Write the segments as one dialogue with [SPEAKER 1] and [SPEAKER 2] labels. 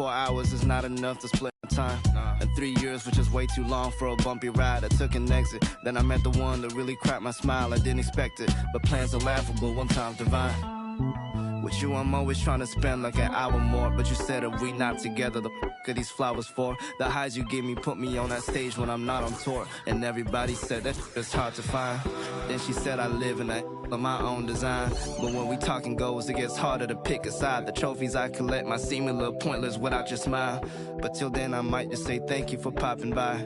[SPEAKER 1] 24 hours is not enough to split time. And 3 years, which is way too long for a bumpy ride. I took an exit, then I met the one that really cracked my smile. I didn't expect it, but plans are laughable, one time's divine. With you, I'm always trying to spend like an hour more. But you said if we not together, the f*** are these flowers for? The highs you give me put me on that stage when I'm not on tour. And everybody said that it's hard to find. Then she said I live in that of my own design. But when we talking goals, it gets harder to pick a side. The trophies I collect might seem a little pointless without your smile. But till then, I might just say thank you for popping by.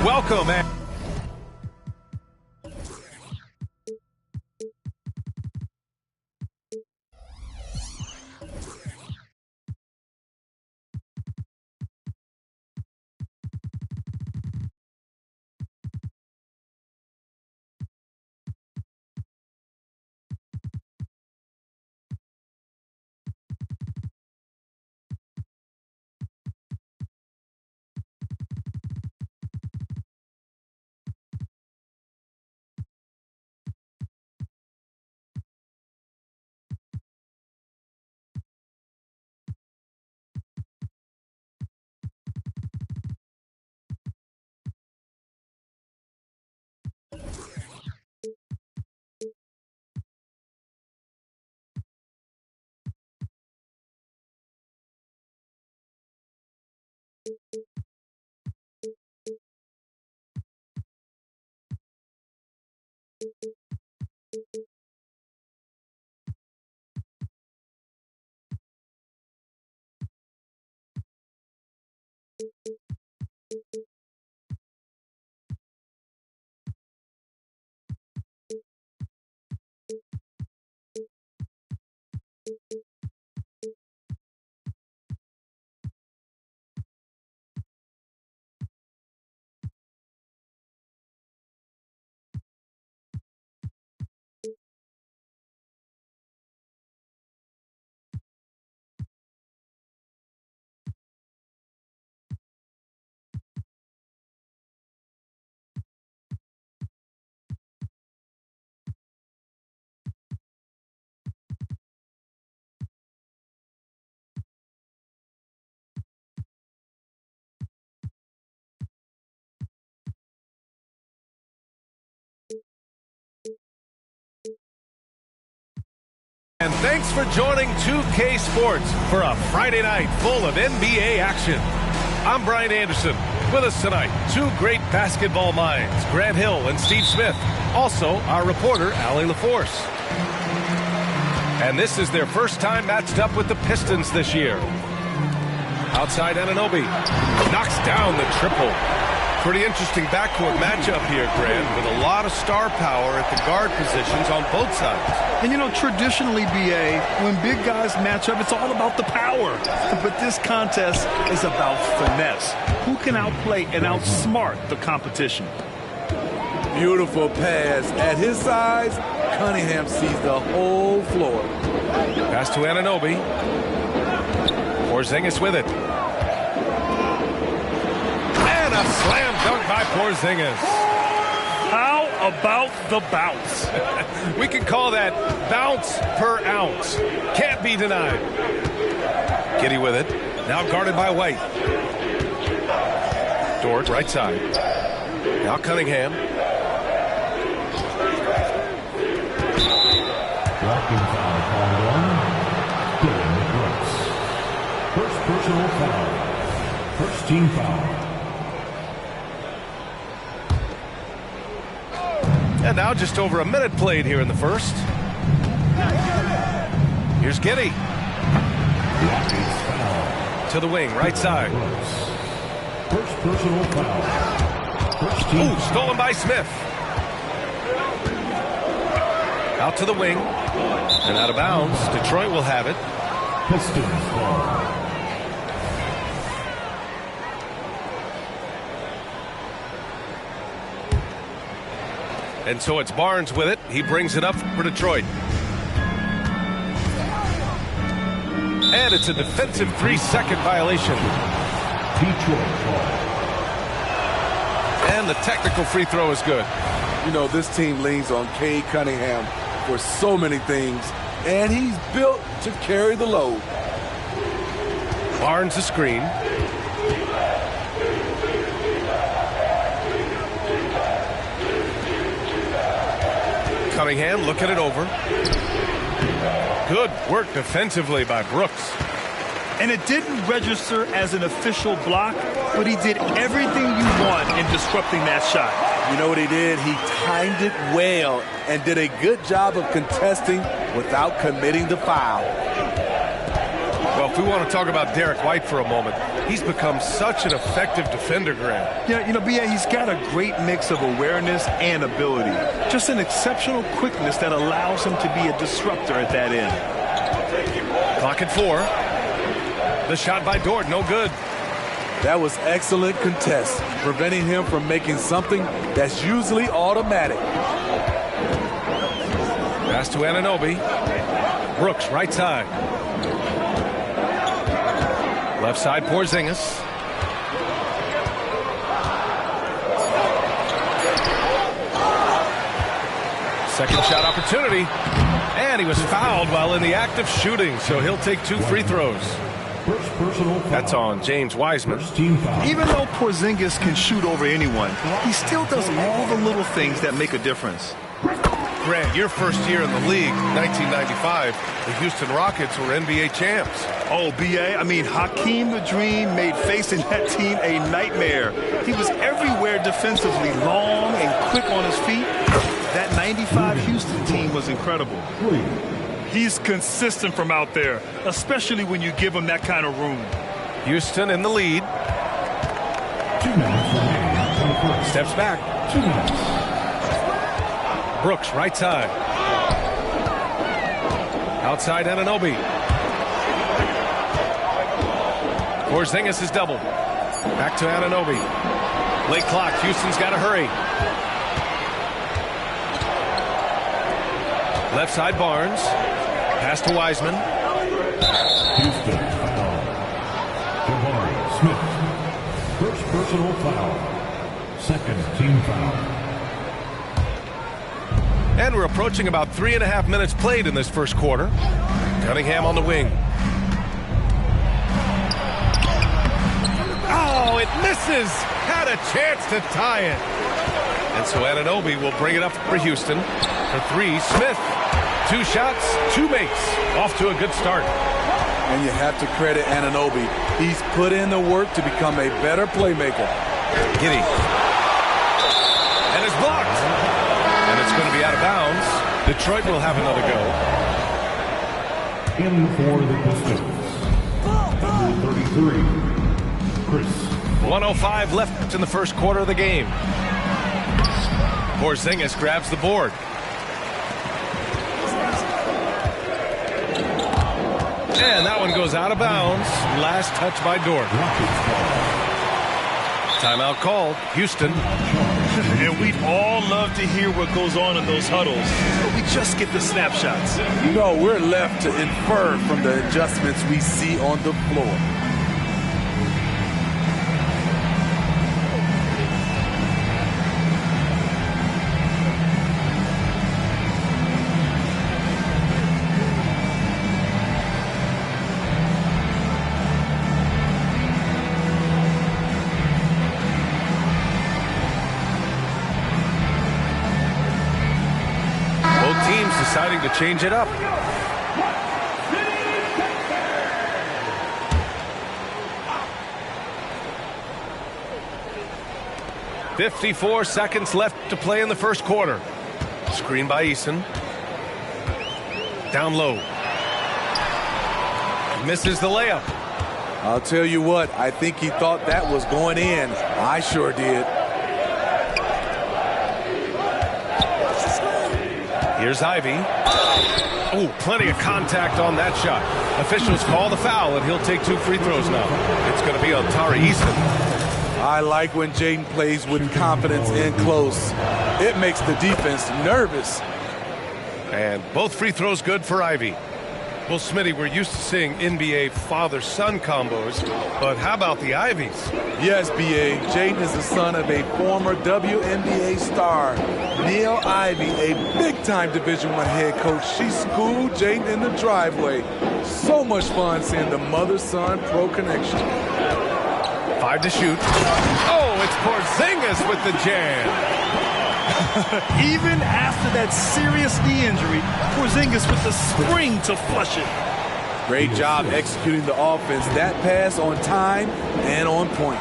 [SPEAKER 2] Welcome, man. And thanks for joining 2K Sports for a Friday night full of NBA action. I'm Brian Anderson. With us tonight, two great basketball minds, Grant Hill and Steve Smith. Also, our reporter, Allie LaForce. And this is their first time matched up with the Pistons this year. Outside Anunoby knocks down the triple. Pretty interesting backcourt matchup here, Grant, with a lot of star power at the guard positions on both sides.
[SPEAKER 3] And, you know, traditionally, B.A., when big guys match up, it's all about the power. But this contest is about finesse. Who can outplay and outsmart the competition?
[SPEAKER 4] Beautiful pass. At his size, Cunningham sees the whole floor.
[SPEAKER 2] Pass to Anunoby. Porzingis with it. And a slam dunk by Porzingis.
[SPEAKER 3] How about the bounce?
[SPEAKER 2] We can call that bounce per ounce. Can't be denied. Giddey with it. Now guarded by White. Dort, right side. Now Cunningham.
[SPEAKER 5] Blocking foul called on Dillon Brooks. First personal foul. First team foul. And
[SPEAKER 2] now just over a minute played here in the first. Here's Giddy. To the wing, right side.
[SPEAKER 5] First personal foul. First team.
[SPEAKER 2] Ooh, stolen by Smith. Out to the wing. And out of bounds. Detroit will have it.
[SPEAKER 5] Pistons ball.
[SPEAKER 2] And so it's Barnes with it. He brings it up for Detroit. And it's a defensive 3-second violation.
[SPEAKER 5] Detroit ball.
[SPEAKER 2] And the technical free throw is good.
[SPEAKER 4] You know, this team leans on Cade Cunningham for so many things, and he's built to carry the load.
[SPEAKER 2] Barnes the screen. Cunningham looking it over. Good work defensively by Brooks.
[SPEAKER 3] And it didn't register as an official block, but he did everything you want in disrupting that shot.
[SPEAKER 4] You know what he did? He timed it well and did a good job of contesting without committing the foul.
[SPEAKER 2] Well, if we want to talk about Derek White for a moment, he's become such an effective defender, Graham.
[SPEAKER 3] Yeah, you know, B.A., he's got a great mix of awareness and ability. Just an exceptional quickness that allows him to be a disruptor at that end.
[SPEAKER 2] Clock at 4. The shot by Dort, no good.
[SPEAKER 4] That was excellent contest, preventing him from making something that's usually automatic.
[SPEAKER 2] Pass to Anunoby. Brooks, right side. Left side, Porzingis. Second shot opportunity. And he was fouled while in the act of shooting, so he'll take 2 free throws.
[SPEAKER 5] First personal foul.
[SPEAKER 2] That's on James Wiseman.
[SPEAKER 5] First team foul.
[SPEAKER 3] Even though Porzingis can shoot over anyone, he still does all the little things that make a difference.
[SPEAKER 2] Grant, your first year in the league, 1995, the Houston Rockets were NBA champs.
[SPEAKER 3] Oh, B.A., I mean, Hakeem the Dream made facing that team a nightmare. He was everywhere defensively, long and quick on his feet. That 95 Houston team was incredible. He's consistent from out there, especially when you give him that kind of room.
[SPEAKER 2] Houston in the lead.
[SPEAKER 5] 2 minutes remaining.
[SPEAKER 2] Steps back.
[SPEAKER 5] 2 minutes.
[SPEAKER 2] Brooks, right side. Outside Anunoby. Porzingis is doubled. Back to Anunoby. Late clock. Houston's got to hurry. Left side Barnes. Pass to Wiseman.
[SPEAKER 5] Houston foul. Jabari Smith. First personal foul. Second team foul.
[SPEAKER 2] And we're approaching about 3.5 minutes played in this first quarter. Cunningham on the wing. Oh, it misses. Had a chance to tie it. And so Anunoby will bring it up for Houston. For 3, Smith. 2 shots, 2 makes. Off to a good start.
[SPEAKER 4] And you have to credit Anunoby. He's put in the work to become a better playmaker.
[SPEAKER 2] Giddy. And it's blocked. And it's going to be out of bounds. Detroit will have another go.
[SPEAKER 5] In for the Pistons. Number 33, Chris.
[SPEAKER 2] 1:05 left in the first quarter of the game. Porzingis grabs the board. And that one goes out of bounds. Last touch by Dort. Timeout called. Houston.
[SPEAKER 3] And we'd all love to hear what goes on in those huddles, but we just get the snapshots.
[SPEAKER 4] No, we're left to infer from the adjustments we see on the floor.
[SPEAKER 2] Deciding to change it up. "54 seconds left to play in the first quarter." Screen by Eason. Down low. Misses the layup.
[SPEAKER 4] I'll tell you what, I think he thought that was going in. I sure did.
[SPEAKER 2] Here's Ivy. Oh, plenty of contact on that shot. Officials call the foul, and he'll take 2 free throws now. It's going to be on Tari Easton.
[SPEAKER 4] I like when Jaden plays with confidence and close. It makes the defense nervous.
[SPEAKER 2] And both free throws good for Ivy. Well, Smitty, we're used to seeing NBA father-son combos, but how about the Ivies?
[SPEAKER 4] Yes, B.A. Jaden is the son of a former WNBA star, Neil Ivy, a big-time Division I head coach. She schooled Jaden in the driveway. So much fun seeing the mother-son pro connection.
[SPEAKER 2] 5 to shoot. Oh, it's Porzingis with the jam.
[SPEAKER 3] Even after that serious knee injury, Porzingis with the spring to flush it.
[SPEAKER 4] Great job executing the offense. That pass on time and on point.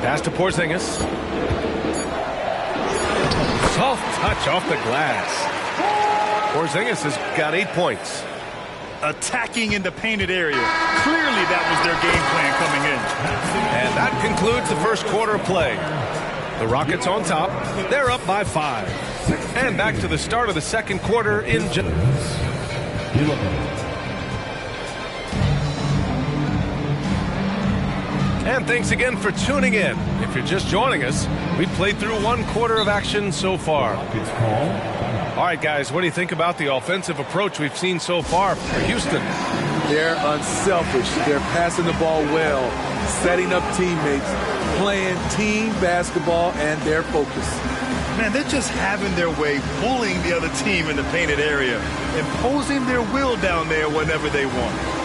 [SPEAKER 2] Pass to Porzingis. Soft touch off the glass. Porzingis has got 8 points.
[SPEAKER 3] Attacking in the painted area. Clearly that was their game plan coming in.
[SPEAKER 2] And that concludes the first quarter of play. The Rockets on top. They're up by 5. And back to the start of the second quarter in... And thanks again for tuning in. If you're just joining us, we've played through 1 quarter of action so far. All right, guys, what do you think about the offensive approach we've seen so far for Houston?
[SPEAKER 4] They're unselfish. They're passing the ball well, setting up teammates, playing team basketball, and their focus.
[SPEAKER 3] Man, they're just having their way, bullying the other team in the painted area, imposing their will down there whenever they want.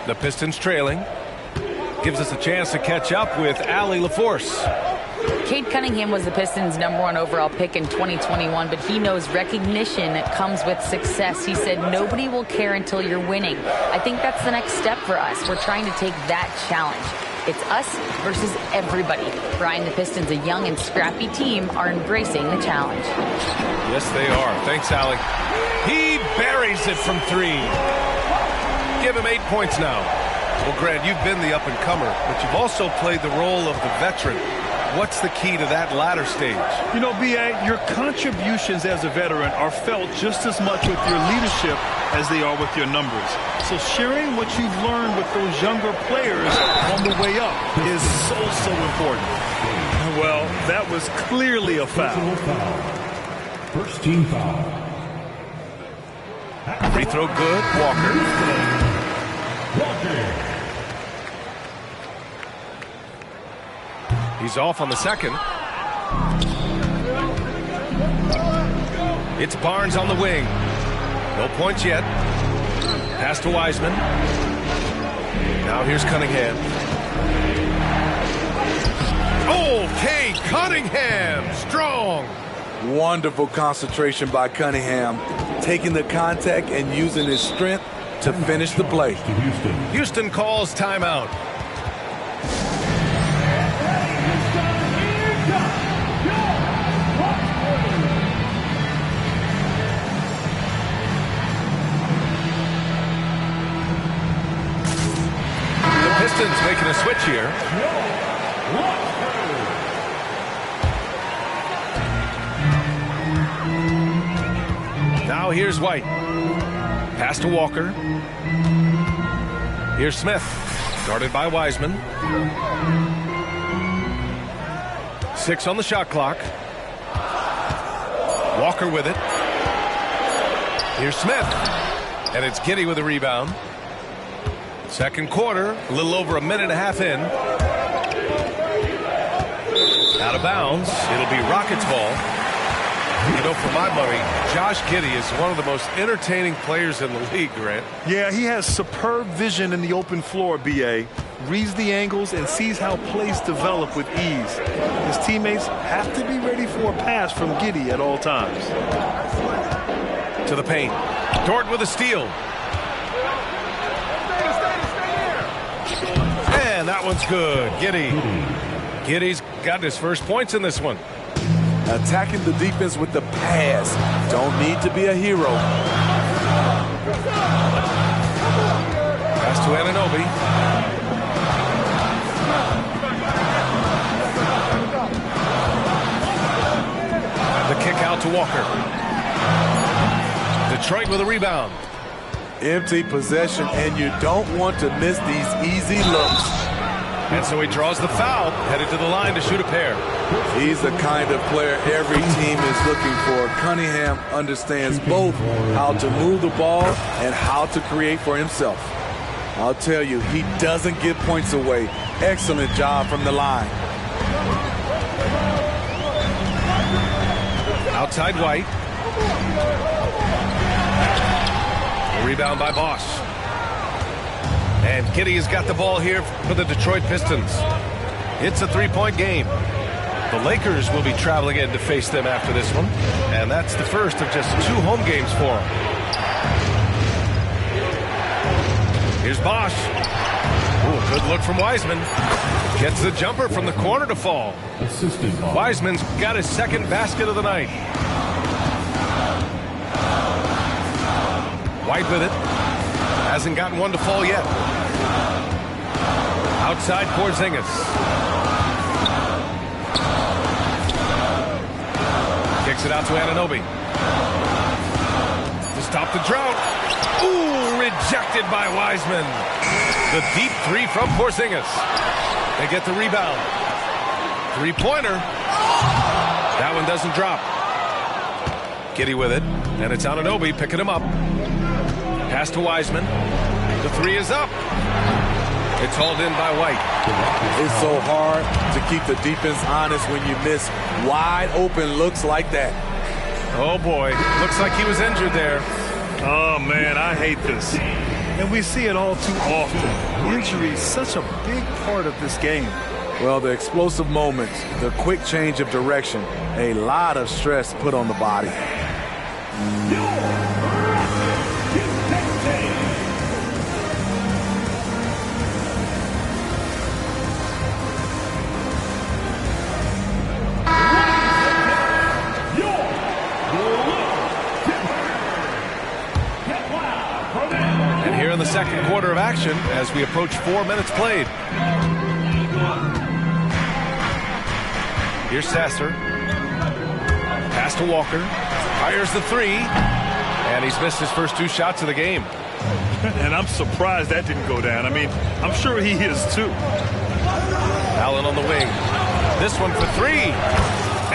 [SPEAKER 2] The Pistons trailing. Gives us a chance to catch up with Allie LaForce.
[SPEAKER 6] Cade Cunningham was the Pistons' #1 overall pick in 2021, but he knows recognition comes with success. He said, nobody will care until you're winning. I think that's the next step for us. We're trying to take that challenge. It's us versus everybody. Brian, the Pistons, a young and scrappy team, are embracing the challenge.
[SPEAKER 2] Yes, they are. Thanks, Allie. He buries it from 3. Give him 8 points now. Well, Grant, you've been the up-and-comer, but you've also played the role of the veteran. What's the key to that latter stage?
[SPEAKER 3] You know, B.A., your contributions as a veteran are felt just as much with your leadership as they are with your numbers. So sharing what you've learned with those younger players on the way up is so important. Well, that was clearly a foul.
[SPEAKER 5] First team foul.
[SPEAKER 2] Free throw good. Walker. He's off on the second. It's Barnes on the wing. No points yet. Pass to Wiseman. Now here's Cunningham. Oh, Cade Cunningham. Strong.
[SPEAKER 4] Wonderful concentration by Cunningham, taking the contact and using his strength to finish the play.
[SPEAKER 2] Houston calls timeout. The Pistons making a switch here. Now here's White. Pass to Walker. Here's Smith. Guarded by Wiseman. 6 on the shot clock. Walker with it. Here's Smith. And it's Giddey with a rebound. Second quarter, a little over a minute and a half in. Out of bounds. It'll be Rockets ball. You know, for my money, Josh Giddey is one of the most entertaining players in the league, Grant.
[SPEAKER 3] Yeah, he has superb vision in the open floor, B.A. reads the angles, and sees how plays develop with ease. His teammates have to be ready for a pass from Giddey at all times.
[SPEAKER 2] To the paint. Dort with a steal. And that one's good. Giddey's got his first points in this one.
[SPEAKER 4] Attacking the defense with the pass. Don't need to be a hero.
[SPEAKER 2] Pass to Anunoby. The kick out to Walker. Detroit with a rebound.
[SPEAKER 4] Empty possession, and you don't want to miss these easy looks.
[SPEAKER 2] And so he draws the foul, headed to the line to shoot a pair.
[SPEAKER 4] He's the kind of player every team is looking for. Cunningham understands both how to move the ball and how to create for himself. I'll tell you, he doesn't give points away. Excellent job from the line.
[SPEAKER 2] Outside White. A rebound by Bosch. And Giddey has got the ball here for the Detroit Pistons. It's a three-point game. The Lakers will be traveling in to face them after this one. And that's the first of just 2 home games for them. Here's Bosch. Ooh, good look from Wiseman. Gets the jumper from the corner to fall. Wiseman's got his second basket of the night. White with it. Hasn't gotten one to fall yet. Outside Porzingis. Kicks it out to Anunoby. To stop the drought. Ooh, rejected by Wiseman. The deep three from Porzingis. They get the rebound. Three-pointer. That one doesn't drop. Giddey with it. And it's Anunoby picking him up. Pass to Wiseman. The three is up. It's hauled in by White.
[SPEAKER 4] It's so hard to keep the defense honest when you miss wide open looks like that.
[SPEAKER 2] Oh, boy. Looks like he was injured there.
[SPEAKER 3] Oh, man, I hate this. And we see it all too often. Injury is such a big part of this game.
[SPEAKER 4] Well, the explosive moments, the quick change of direction, a lot of stress put on the body.
[SPEAKER 2] In the second quarter of action as we approach 4 minutes played. Here's Sasser. Pass to Walker. Fires the three. And he's missed his first 2 shots of the game.
[SPEAKER 3] And I'm surprised that didn't go down. I mean, I'm sure he is too.
[SPEAKER 2] Allen on the wing. This one for 3.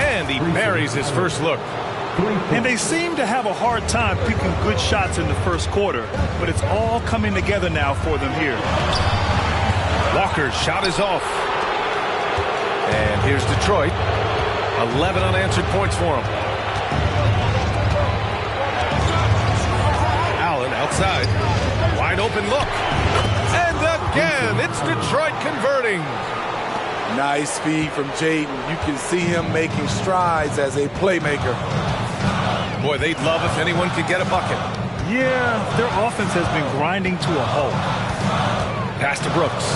[SPEAKER 2] And he buries his first look.
[SPEAKER 3] And they seem to have a hard time picking good shots in the first quarter, but it's all coming together now for them here.
[SPEAKER 2] Walker's shot is off. And here's Detroit. 11 unanswered points for him. Allen outside. Wide open look. And again, it's Detroit converting.
[SPEAKER 4] Nice feed from Jaden. You can see him making strides as a playmaker.
[SPEAKER 2] Boy, they'd love if anyone could get a bucket.
[SPEAKER 3] Yeah, their offense has been grinding to a halt.
[SPEAKER 2] Pass to Brooks.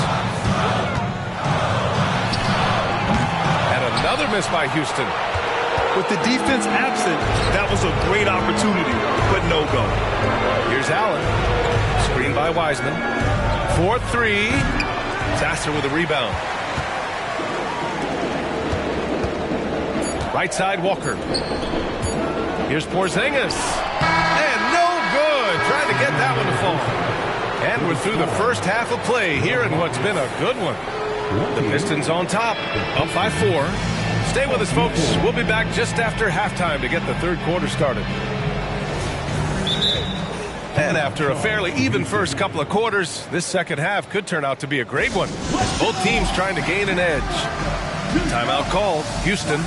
[SPEAKER 2] And another miss by Houston.
[SPEAKER 3] With the defense absent, that was a great opportunity, but no go.
[SPEAKER 2] Here's Allen. Screen by Wiseman. 4-3. Sasser with a rebound. Right side, Walker. Here's Porzingis. And no good. Trying to get that one to fall. And we're through the first half of play here in what's been a good one. The Pistons on top, up by 4. Stay with us, folks. We'll be back just after halftime to get the third quarter started. And after a fairly even first couple of quarters, this second half could turn out to be a great one. Both teams trying to gain an edge. Timeout called. Houston.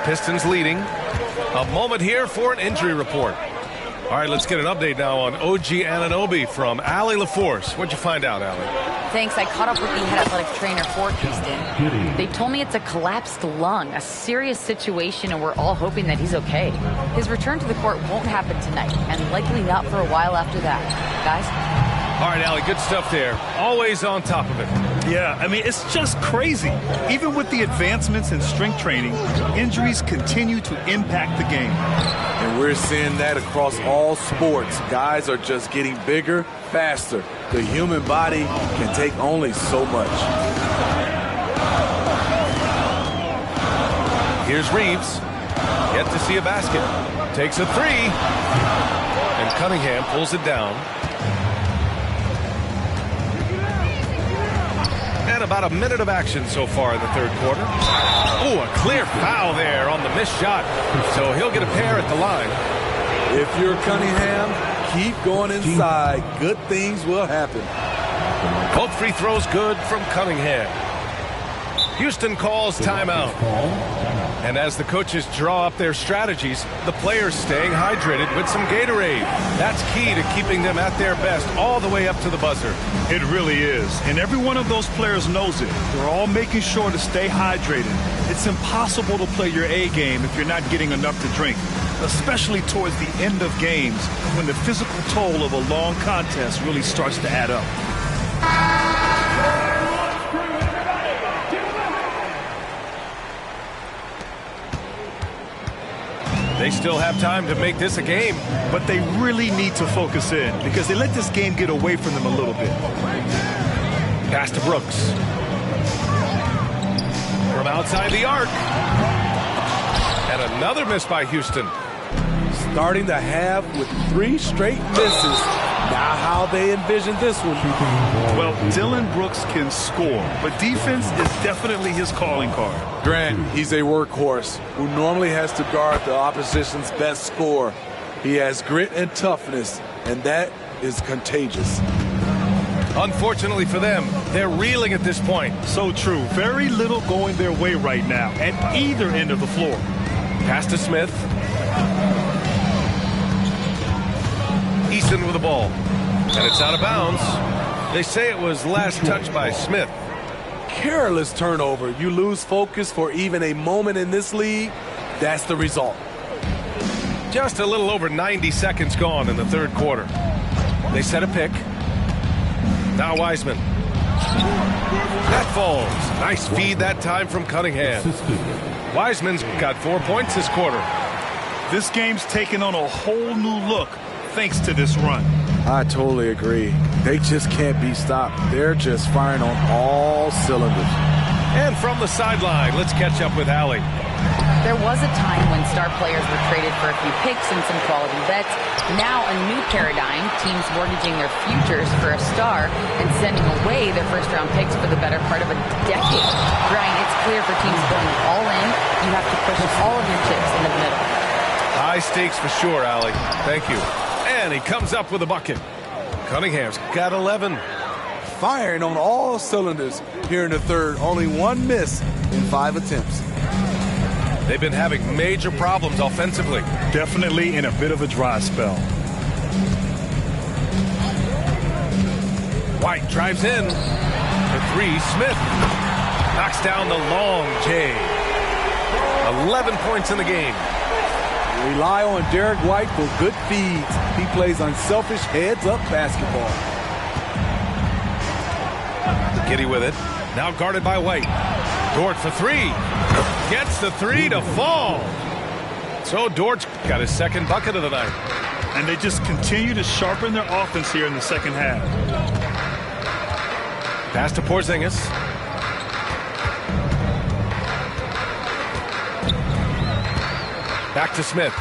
[SPEAKER 2] Pistons leading. A moment here for an injury report. All right, let's get an update now on OG Anunoby from Allie LaForce. What'd you find out, Allie?
[SPEAKER 6] Thanks. I caught up with the head athletic trainer for Houston. They told me it's a collapsed lung, a serious situation, and we're all hoping that he's okay. His return to the court won't happen tonight, and likely not for a while after that. Guys?
[SPEAKER 2] All right, Allie, good stuff there. Always on top of it.
[SPEAKER 3] Yeah, I mean, it's just crazy. Even with the advancements in strength training, injuries continue to impact the game.
[SPEAKER 4] And we're seeing that across all sports. Guys are just getting bigger, faster. The human body can take only so much.
[SPEAKER 2] Here's Reeves. Yet to see a basket. Takes a three. And Cunningham pulls it down. And about a minute of action so far in the third quarter. Oh, a clear foul there on the missed shot. So he'll get a pair at the line.
[SPEAKER 4] If you're Cunningham, keep going inside. Good things will happen.
[SPEAKER 2] Both free throws good from Cunningham. Houston calls timeout. And as the coaches draw up their strategies, the players staying hydrated with some Gatorade. That's key to keeping them at their best all the way up to the buzzer.
[SPEAKER 3] It really is. And every one of those players knows it. They're all making sure to stay hydrated. It's impossible to play your A game if you're not getting enough to drink, especially towards the end of games when the physical toll of a long contest really starts to add up.
[SPEAKER 2] They still have time to make this a game.
[SPEAKER 3] But they really need to focus in because they let this game get away from them a little bit.
[SPEAKER 2] Pass to Brooks. From outside the arc. And another miss by Houston.
[SPEAKER 4] Starting the half with 3 straight misses. Now how they envision this one.
[SPEAKER 3] Well, Dylan Brooks can score, but defense is definitely his calling card.
[SPEAKER 4] Grant, he's a workhorse who normally has to guard the opposition's best scorer. He has grit and toughness, and that is contagious.
[SPEAKER 2] Unfortunately for them, they're reeling at this point.
[SPEAKER 3] So true. Very little going their way right now at either end of the floor.
[SPEAKER 2] Pass to Smith. Eason with the ball. And it's out of bounds. They say it was last touched by Smith.
[SPEAKER 4] Careless turnover. You lose focus for even a moment in this league. That's the result.
[SPEAKER 2] Just a little over 90 seconds gone in the third quarter. They set a pick. Now Wiseman. That falls. Nice feed that time from Cunningham. Wiseman's got 4 points this quarter.
[SPEAKER 3] This game's taken on a whole new look thanks to this run.
[SPEAKER 4] I totally agree. They just can't be stopped. They're just firing on all cylinders.
[SPEAKER 2] And from the sideline, let's catch up with Allie.
[SPEAKER 6] There was a time when star players were traded for a few picks and some quality bets. Now a new paradigm, teams mortgaging their futures for a star and sending away their first-round picks for the better part of a decade. Brian, it's clear for teams going all in, you have to push all of your chips into the middle.
[SPEAKER 2] High stakes for sure, Allie. Thank you. And he comes up with a bucket. Cunningham's got 11.
[SPEAKER 4] Firing on all cylinders here in the third. Only 1 miss in 5 attempts.
[SPEAKER 2] They've been having major problems offensively.
[SPEAKER 3] Definitely in a bit of a dry spell.
[SPEAKER 2] White drives in. For 3, Smith knocks down the long J. 11 points in the game.
[SPEAKER 4] Rely on Derek White for good feeds. He plays unselfish heads-up basketball.
[SPEAKER 2] Giddy with it. Now guarded by White. Dort for 3. Gets the 3 to fall. So Dort's got his second bucket of the night.
[SPEAKER 3] And they just continue to sharpen their offense here in the second half.
[SPEAKER 2] Pass to Porzingis. Back to Smith.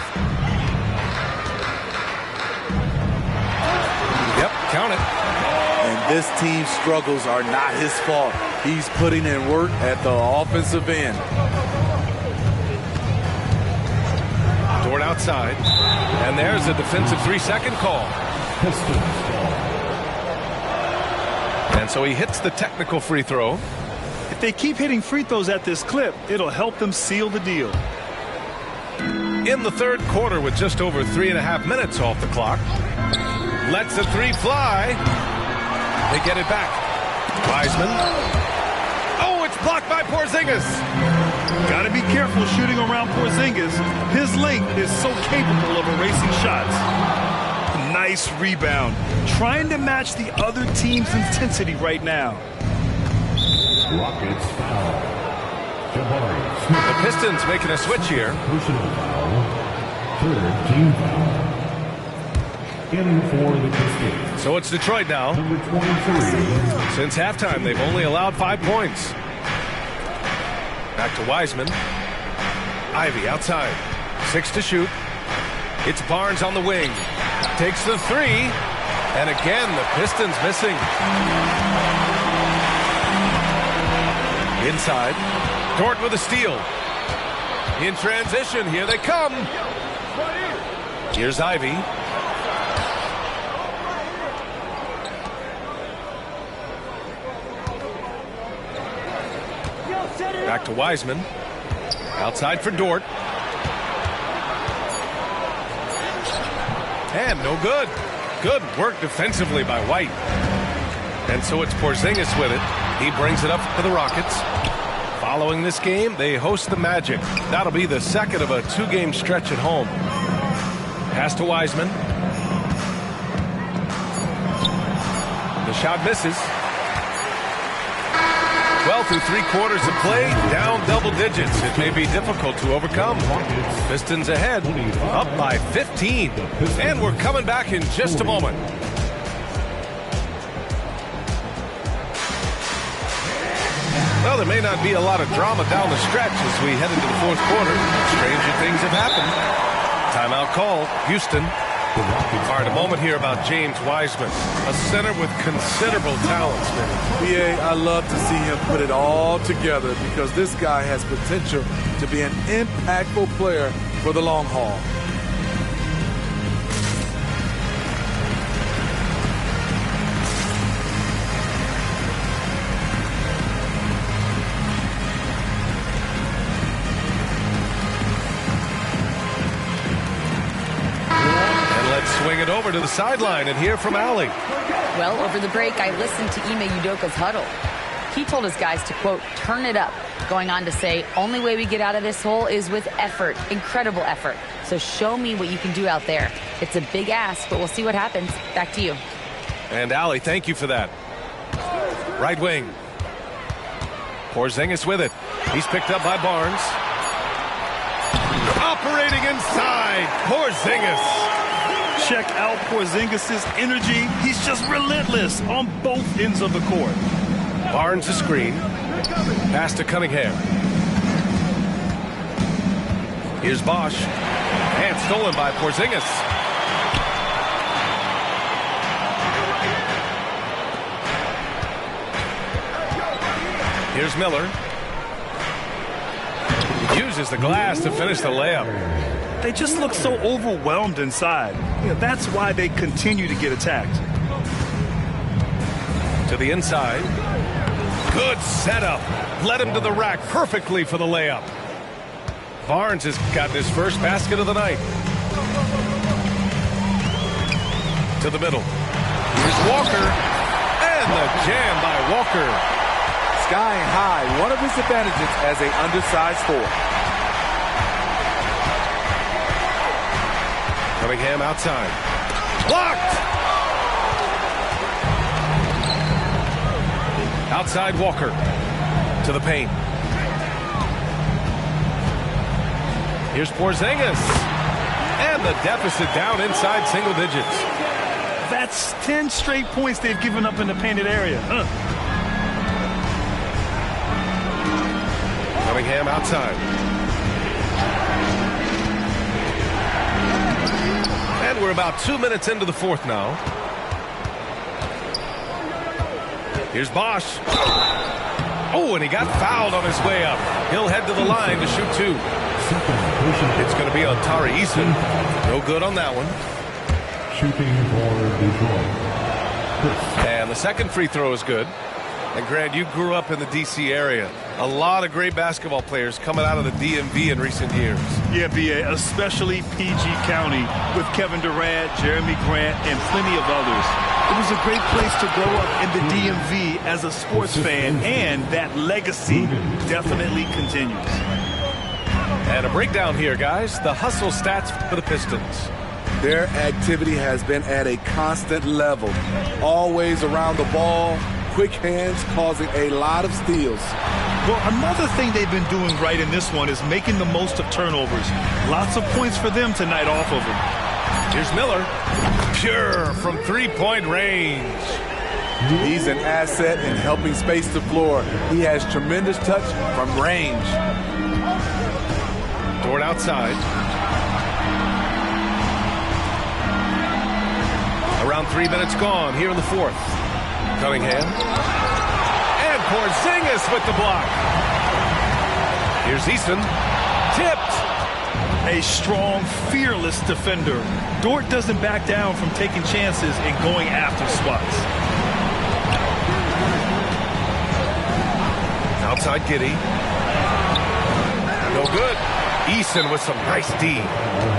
[SPEAKER 2] Yep, count it.
[SPEAKER 4] And this team's struggles are not his fault. He's putting in work at the offensive end.
[SPEAKER 2] Dort outside. And there's a defensive 3-second call. And so he hits the technical free throw.
[SPEAKER 3] If they keep hitting free throws at this clip, it'll help them seal the deal.
[SPEAKER 2] in the third quarter with just over 3.5 minutes off the clock. Lets the three fly. They get it back. Wiseman. Oh, it's blocked by Porzingis.
[SPEAKER 3] Got to be careful shooting around Porzingis. His length is so capable of erasing shots. Nice rebound. Trying to match the other team's intensity right now.
[SPEAKER 5] Rockets foul. Jabari
[SPEAKER 2] The Pistons making a switch here.
[SPEAKER 5] personal foul. Third team foul. In for the Pistons.
[SPEAKER 2] So it's Detroit now.
[SPEAKER 5] Number 23.
[SPEAKER 2] Since halftime, they've only allowed 5 points. Back to Wiseman. Ivy outside. 6 to shoot. It's Barnes on the wing. Takes the 3. And again, the Pistons missing. Inside. Dort with a steal. In transition, here they come. Here's Ivy. Back to Wiseman. Outside for Dort. And no good. Good work defensively by White. And so it's Porzingis with it. He brings it up for the Rockets. Following this game, they host the Magic. That'll be the second of a 2-game stretch at home. Pass to Wiseman. The shot misses. 12 through 3 quarters of play, down double digits. It may be difficult to overcome. Pistons ahead, up by 15. And we're coming back in just a moment. Well, there may not be a lot of drama down the stretch as we head into the fourth quarter. Stranger things have happened. Timeout call, Houston. All right, a moment here about James Wiseman, a center with considerable talents, man.
[SPEAKER 4] BA, I love to see him put it all together because this guy has potential to be an impactful player for the long haul.
[SPEAKER 2] Swing it over to the sideline and hear from Allie.
[SPEAKER 6] Well, over the break, I listened to Ime Udoka's huddle. He told his guys to, quote, turn it up, going on to say, only way we get out of this hole is with effort, incredible effort. So show me what you can do out there. It's a big ask, but we'll see what happens. Back to you.
[SPEAKER 2] And Allie, thank you for that. Right wing. Porzingis with it. He's picked up by Barnes. Operating inside, Porzingis.
[SPEAKER 3] Check out Porzingis' energy. He's just relentless on both ends of the court.
[SPEAKER 2] Barnes a screen. Pass to Cunningham. Here's Bosch. And stolen by Porzingis. Here's Miller. Uses the glass to finish the layup.
[SPEAKER 3] They just look so overwhelmed inside. That's why they continue to get attacked.
[SPEAKER 2] To the inside. Good setup. Led him to the rack perfectly for the layup. Barnes has got his first basket of the night. To the middle. Here's Walker. And the jam by Walker.
[SPEAKER 4] Sky high, one of his advantages as an undersized forward.
[SPEAKER 2] Cunningham outside. Blocked! Outside Walker. To the paint. Here's Porzingis. And the deficit down inside single digits.
[SPEAKER 3] That's 10 straight points they've given up in the painted area.
[SPEAKER 2] Cunningham outside. And we're about 2 minutes into the fourth now. Here's Bosch. Oh, and he got fouled on his way up. He'll head to the line to shoot 2. It's going to be on Tari Eason. No good on that one.
[SPEAKER 5] Shooting for Detroit.
[SPEAKER 2] And the second free throw is good. And Grant, you grew up in the D.C. area. A lot of great basketball players coming out of the DMV in recent years.
[SPEAKER 3] Yeah, B.A., especially PG County with Kevin Durant, Jeremy Grant, and plenty of others. It was a great place to grow up in the DMV as a sports fan, and that legacy definitely continues.
[SPEAKER 2] And a breakdown here, guys. The hustle stats for the Pistons.
[SPEAKER 4] Their activity has been at a constant level. Always around the ball, quick hands causing a lot of steals.
[SPEAKER 3] Well, another thing they've been doing right in this one is making the most of turnovers. Lots of points for them tonight off of them.
[SPEAKER 2] Here's Miller. Pure from three-point range.
[SPEAKER 4] He's an asset in helping space the floor. He has tremendous touch from range.
[SPEAKER 2] Dort outside. Around 3 minutes gone here in the fourth. Cunningham. And Porzingis with the block. Here's Eason. Tipped.
[SPEAKER 3] A strong, fearless defender. Dort doesn't back down from taking chances and going after spots.
[SPEAKER 2] Outside Giddey. No good. Eason with some nice D.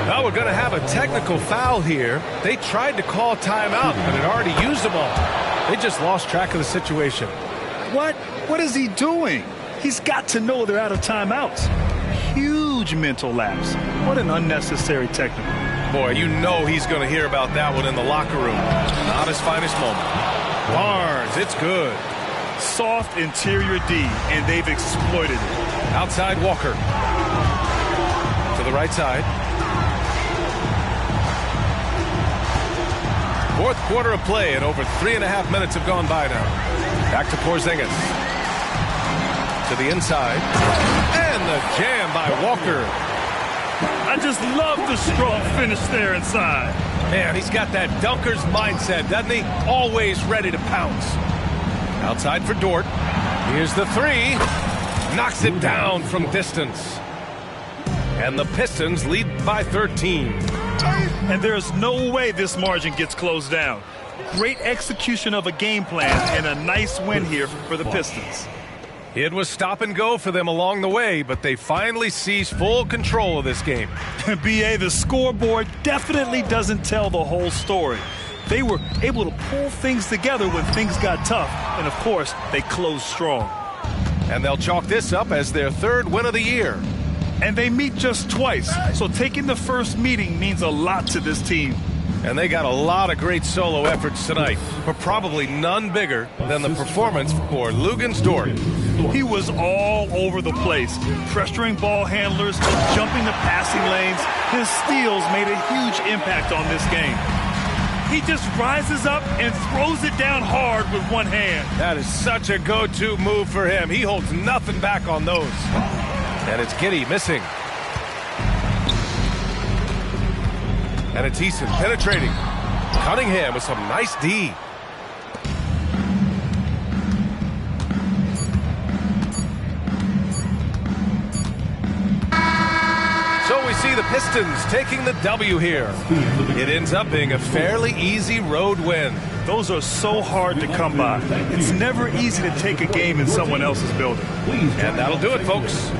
[SPEAKER 2] Now we're going to have a technical foul here. They tried to call timeout, but had already used them all. They just lost track of the situation.
[SPEAKER 3] What? What is he doing? He's got to know they're out of timeouts. Huge mental lapse. What an unnecessary technical.
[SPEAKER 2] Boy, you know he's going to hear about that one in the locker room. Not his finest moment. Barnes, it's good.
[SPEAKER 3] Soft interior D, and they've exploited it.
[SPEAKER 2] Outside Walker. To the right side. Fourth quarter of play, and over 3.5 minutes have gone by now. Back to Porzingis. To the inside. And the jam by Walker.
[SPEAKER 3] I just love the strong finish there inside.
[SPEAKER 2] Man, he's got that dunker's mindset, doesn't he? Always ready to pounce. Outside for Dort. Here's the three. Knocks it down from distance. And the Pistons lead by 13.
[SPEAKER 3] And there's no way this margin gets closed down. Great execution of a game plan and a nice win here for the Pistons.
[SPEAKER 2] It was stop and go for them along the way, but they finally seized full control of this game.
[SPEAKER 3] B.A., the scoreboard definitely doesn't tell the whole story. They were able to pull things together when things got tough, and of course, they closed strong.
[SPEAKER 2] And they'll chalk this up as their third win of the year.
[SPEAKER 3] And they meet just twice, so taking the first meeting means a lot to this team.
[SPEAKER 2] And they got a lot of great solo efforts tonight, but probably none bigger than the performance for Luguentz Dort.
[SPEAKER 3] He was all over the place, pressuring ball handlers, jumping the passing lanes. His steals made a huge impact on this game. He just rises up and throws it down hard with one hand.
[SPEAKER 2] That is such a go-to move for him. He holds nothing back on those. And it's Giddey missing. And it's Eason penetrating. Cunningham with some nice D. So we see the Pistons taking the W here. It ends up being a fairly easy road win.
[SPEAKER 3] Those are so hard to come by. It's never easy to take a game in someone else's building.
[SPEAKER 2] And that'll do it, folks.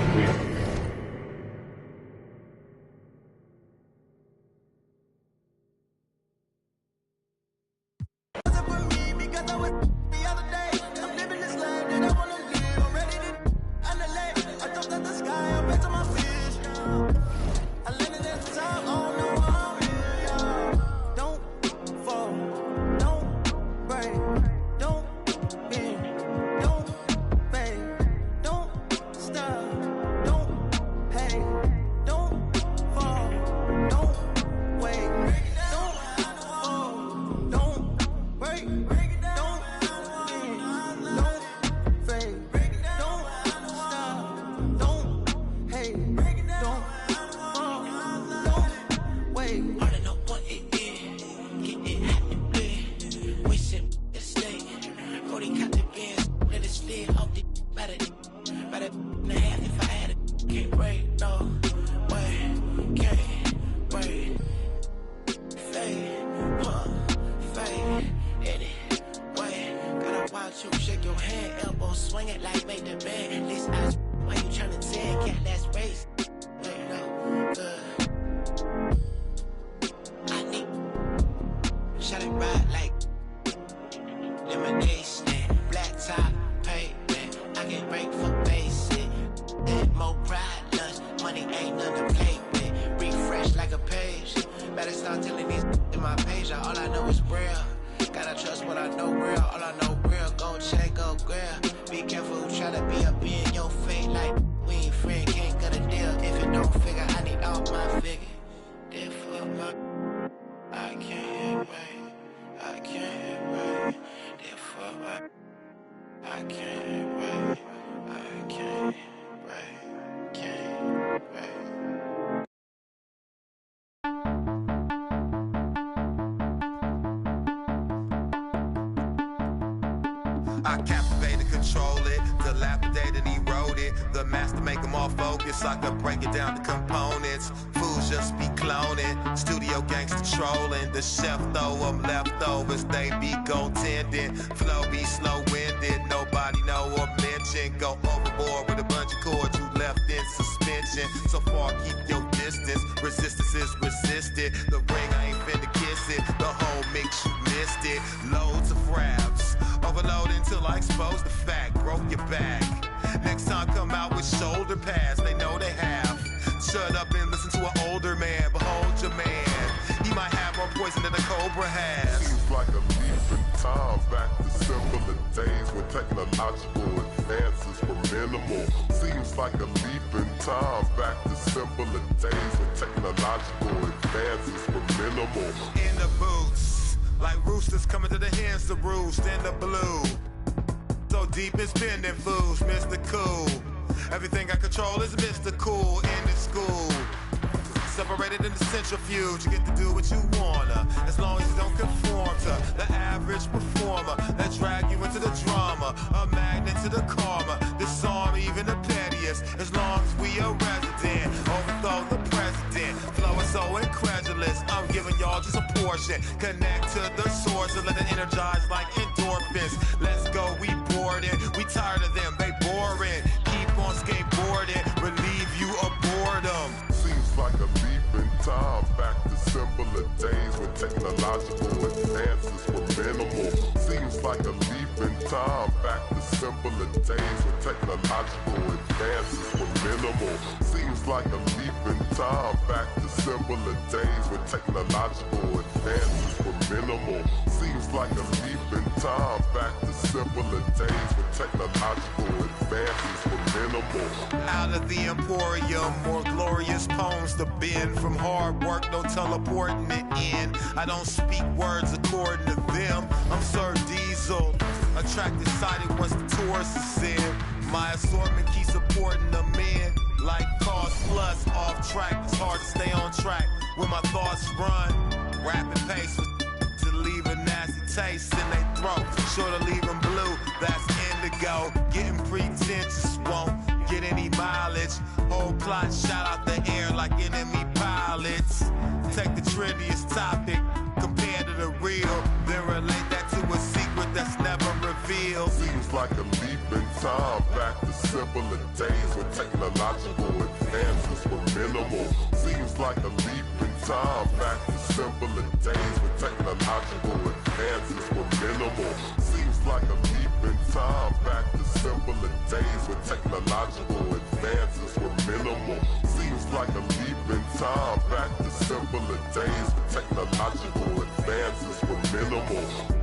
[SPEAKER 7] you, shake your hand, elbow swing it like make the band. This ice, why you tryna tell cat that's race? Wait, no, I need shot it right like lemonade stand, black top, pavement. I can break for basic, and more pride, lunch, money ain't nothing to play with. Refresh like a page, better start telling these in my page. All I know is real. Gotta trust what I know real. All I know real. Go check, go grab. Be careful who try to be up in your face like we ain't friend. Can't cut a deal if it don't figure. I need all my figure. Therefore my I can't wait. I can't wait. Therefore I can't wait. I can't wait. Can't wait.
[SPEAKER 8] I captivated, control it, dilapidated, eroded. The master make them all focus. I could break it down to components. Fools just be cloning. Studio gangster trolling. The chef throw them leftovers. They be goaltending. Flow be slow-winded. Nobody know or mention. Go overboard with a bunch of chords you left in suspension. So far, keep your distance. Resistance is resisted. The ring, I ain't finna kiss it. The whole mix, you missed it. Loads of raps. Overload until I expose the fact. Broke your back. Next time come out with shoulder pads. They know they have. Shut up and listen to an older man. Behold your man. He might have more poison than a cobra has.
[SPEAKER 9] Seems like a leap in time back to simpler days when technological advances were minimal. Seems like a leap in time back to simpler days when technological advances were minimal.
[SPEAKER 8] In the boots, like roosters coming to the hens to roost in the blue. So deep in spending fools, Mr. Cool. Everything I control is Mr. Cool in the school. Separated in the centrifuge, you get to do what you wanna, as long as you don't conform to the average performer that drag you into the drama, a magnet to the karma, disarm even the pettiest, as long as we a resident, overthrow the president, flow is so incredulous, I'm giving y'all just a portion, connect to the source and let it energize like endorphins, let's go, we bored it, we tired of them, they boring, keep on skateboarding, relieve you of boredom.
[SPEAKER 9] Seems like a leap in time back to simpler days when technological advances were minimal. Seems like a leap in time back to simpler days when technological advances were minimal. Seems like a leap in time back to simpler days when technological advances were minimal. Seems like a leap in time back to simpler days when technological advances were minimal.
[SPEAKER 8] Out of the emporium, more glorious poems to bend. From hard work, no teleporting it in. I don't speak words according to them. I'm Sir Diesel, attracted sighted once the tourist is in. My assortment keeps supporting the men. Like cost plus off track, it's hard to stay on track when my thoughts run. Rapid pace to leave a nasty taste in their throat. Sure to leave them blue, that's indigo. Getting pretentious won't get any mileage. Whole plot shot out the air like enemy pilots. Take the trendiest topic compared to the real, then relate that to a secret that's never revealed.
[SPEAKER 9] Seems like a leap in time back to simpler days when technological advances were minimal. Seems like a leap in time back to simpler days when technological advances were minimal. Seems like a leap in time back to simpler days when technological advances were minimal. Seems like a leap in time back to simpler days when technological advances were minimal.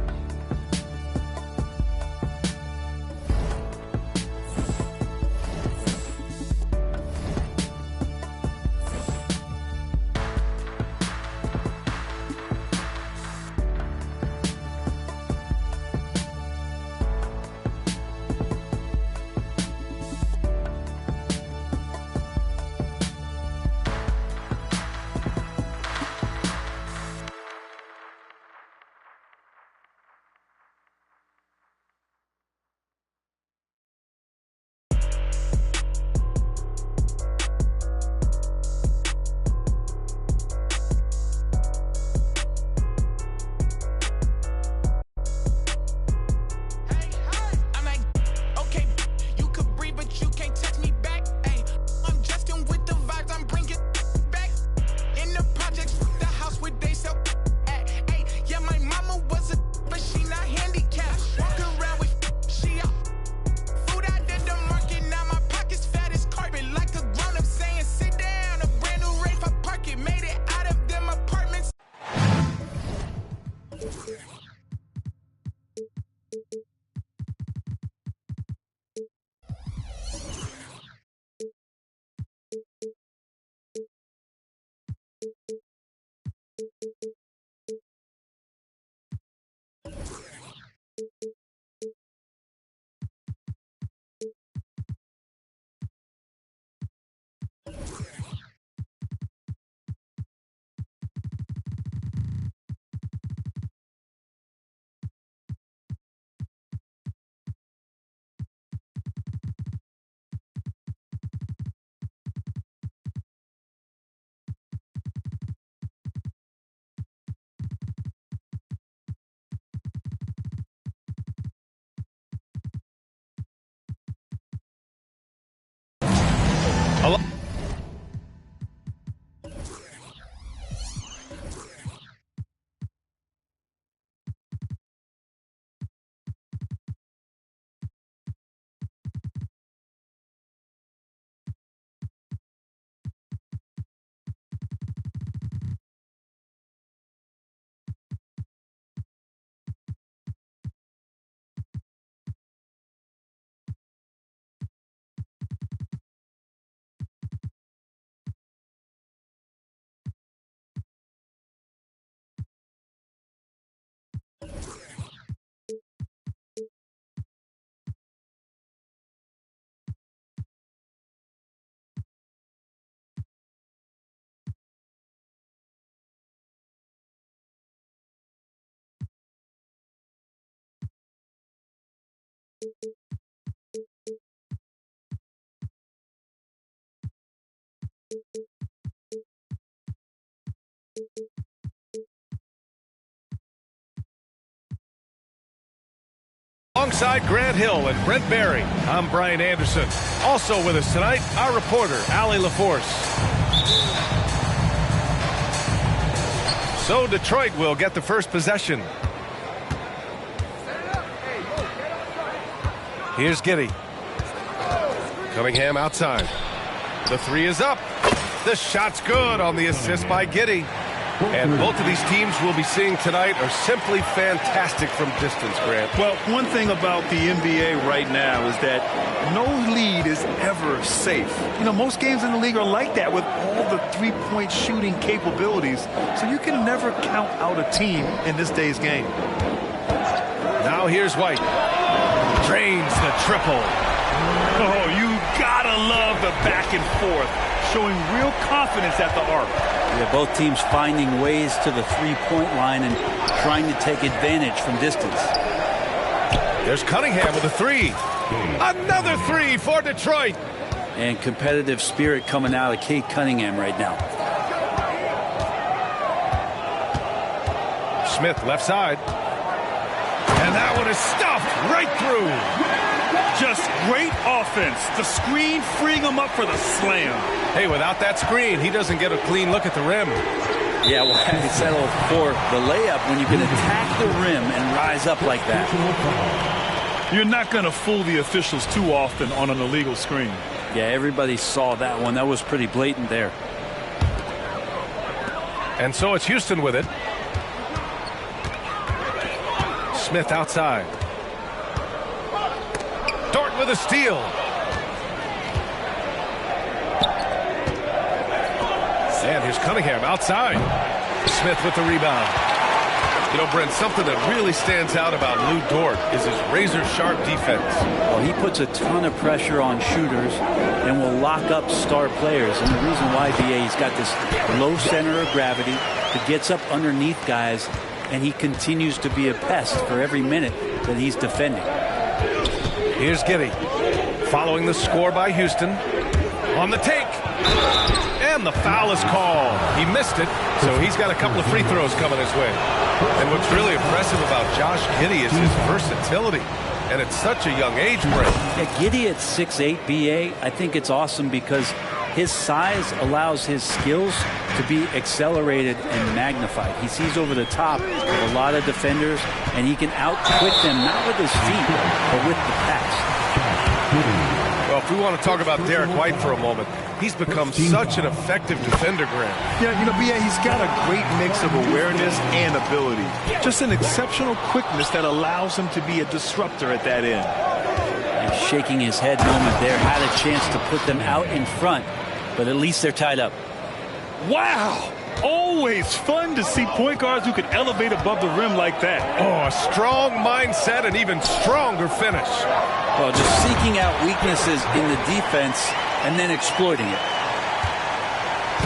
[SPEAKER 2] Alongside Grant Hill and Brent Barry, I'm Brian Anderson. Also with us tonight, our reporter, Allie LaForce. So Detroit will get the first possession. Here's Giddey. Cunningham outside. The three is up. The shot's good on the assist by Giddey. And both of these teams we'll be seeing tonight are simply fantastic from distance, Grant.
[SPEAKER 3] Well, one thing about the NBA right now is that no lead is ever safe. You know, most games in the league are like that with all the three-point shooting capabilities. So you can never count out a team in this day's game.
[SPEAKER 2] Now here's White. Drains the triple.
[SPEAKER 3] Oh, you gotta love the back and forth, showing real confidence at the arc.
[SPEAKER 10] Yeah, both teams finding ways to the three-point line and trying to take advantage from distance.
[SPEAKER 2] There's Cunningham with a three. Another three for Detroit.
[SPEAKER 10] And competitive spirit coming out of Cade Cunningham right now.
[SPEAKER 2] Smith left side. And that one is stuffed right through.
[SPEAKER 3] Just great offense. The screen freeing him up for the slam.
[SPEAKER 2] Hey, without that screen, he doesn't get a clean look at the rim.
[SPEAKER 10] Yeah, well, he settled for the layup when you can attack the rim and rise up like that.
[SPEAKER 3] You're not going to fool the officials too often on an illegal screen.
[SPEAKER 10] Yeah, everybody saw that one. That was pretty blatant there.
[SPEAKER 2] And so it's Houston with it. Smith outside. Dort with a steal. And here's Cunningham outside. Smith with the rebound. You know, Brent, something that really stands out about Lou Dort is his razor-sharp defense.
[SPEAKER 10] Well, he puts a ton of pressure on shooters and will lock up star players. And the reason why, BA, he's got this low center of gravity. He gets up underneath guys, and he continues to be a pest for every minute that he's defending.
[SPEAKER 2] Here's Giddey. Following the score by Houston. On the take. And the foul is called. He missed it, so he's got a couple of free throws coming his way. And what's really impressive about Josh Giddey is his versatility. And at such a young age, Brent.
[SPEAKER 10] Yeah, Giddey at 6'8", BA, I think it's awesome because his size allows his skills to be accelerated and magnified. He sees over the top of a lot of defenders, and he can out-quick them, not with his feet, but with the pass.
[SPEAKER 2] Well, if we want to talk about Derek White for a moment, he's become such an effective defender, Grant.
[SPEAKER 3] Yeah, B.A., he's got a great mix of awareness and ability. Just an exceptional quickness that allows him to be a disruptor at that end.
[SPEAKER 10] And shaking his head moment there, had a chance to put them out in front, but at least they're tied up.
[SPEAKER 3] Wow! Always fun to see point guards who can elevate above the rim like that.
[SPEAKER 2] Oh, a strong mindset and even stronger finish.
[SPEAKER 10] Well, just seeking out weaknesses in the defense and then exploiting it.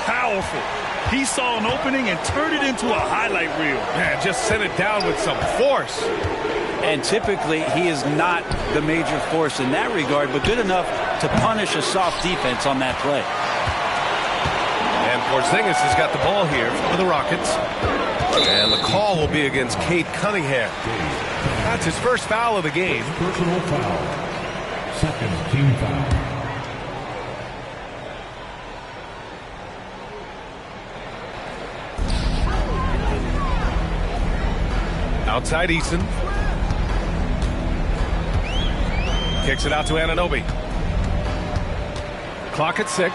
[SPEAKER 3] Powerful. He saw an opening and turned it into a highlight reel.
[SPEAKER 2] Man, just sent it down with some force.
[SPEAKER 10] And typically, he is not the major force in that regard, but good enough to punish a soft defense on that play.
[SPEAKER 2] And Porzingis has got the ball here for the Rockets. And the call will be against Cade Cunningham. That's his first foul of the game.
[SPEAKER 5] Personal foul. Second team foul.
[SPEAKER 2] Outside Eason. Kicks it out to Anunoby. Clock at 6.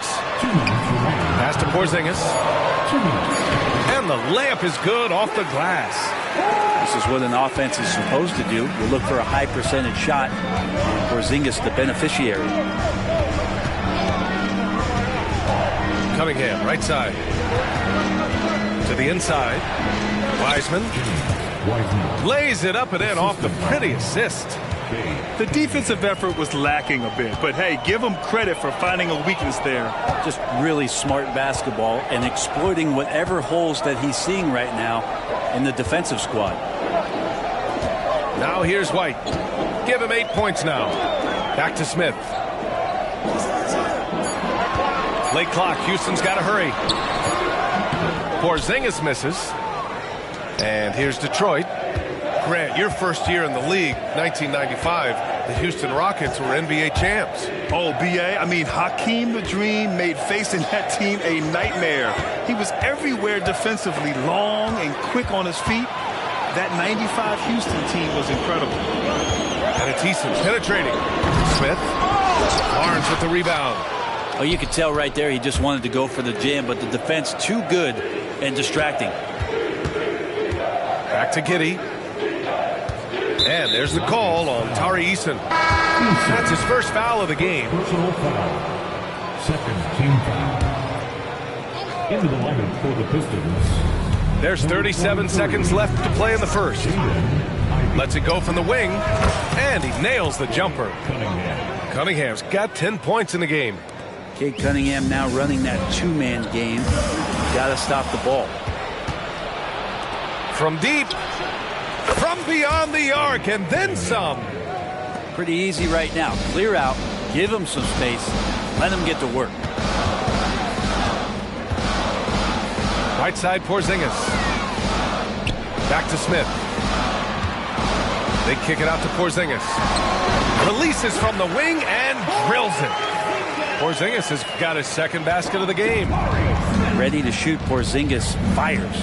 [SPEAKER 2] Pass to Porzingis. And the layup is good off the glass.
[SPEAKER 10] This is what an offense is supposed to do. You look for a high percentage shot. Porzingis the beneficiary.
[SPEAKER 2] Cunningham, right side. To the inside. Wiseman. Lays it up and in off the pretty assist.
[SPEAKER 3] The defensive effort was lacking a bit, but hey, give him credit for finding a weakness there.
[SPEAKER 10] Just really smart basketball and exploiting whatever holes that he's seeing right now in the defensive squad.
[SPEAKER 2] Now here's White. Give him 8 points now. Back to Smith. Late clock. Houston's got to hurry. Porzingis misses. And here's Detroit. Grant, your first year in the league, 1995, the Houston Rockets were NBA champs.
[SPEAKER 3] Oh, B.A., Hakeem the Dream made facing that team a nightmare. He was everywhere defensively, long and quick on his feet. That 95 Houston team was incredible.
[SPEAKER 2] And it's Eason penetrating. Smith. Barnes with the rebound.
[SPEAKER 10] Oh, you could tell right there he just wanted to go for the jam, but the defense too good and distracting.
[SPEAKER 2] Back to Giddey. And there's the call on Tari Eason. That's his first foul of the game.
[SPEAKER 5] Personal foul. Second team foul. Into the lineup for the Pistons.
[SPEAKER 2] There's 37 seconds left to play in the first. Lets it go from the wing. And he nails the jumper. Cunningham's got 10 points in the game.
[SPEAKER 10] Cade Cunningham now running that two-man game. Got to stop the ball.
[SPEAKER 2] From deep. From beyond the arc and then some.
[SPEAKER 10] Pretty easy right now. Clear out. Give him some space. Let him get to work.
[SPEAKER 2] Right side Porzingis. Back to Smith. They kick it out to Porzingis. Releases from the wing and drills it. Porzingis has got his second basket of the game.
[SPEAKER 10] Ready to shoot. Porzingis fires.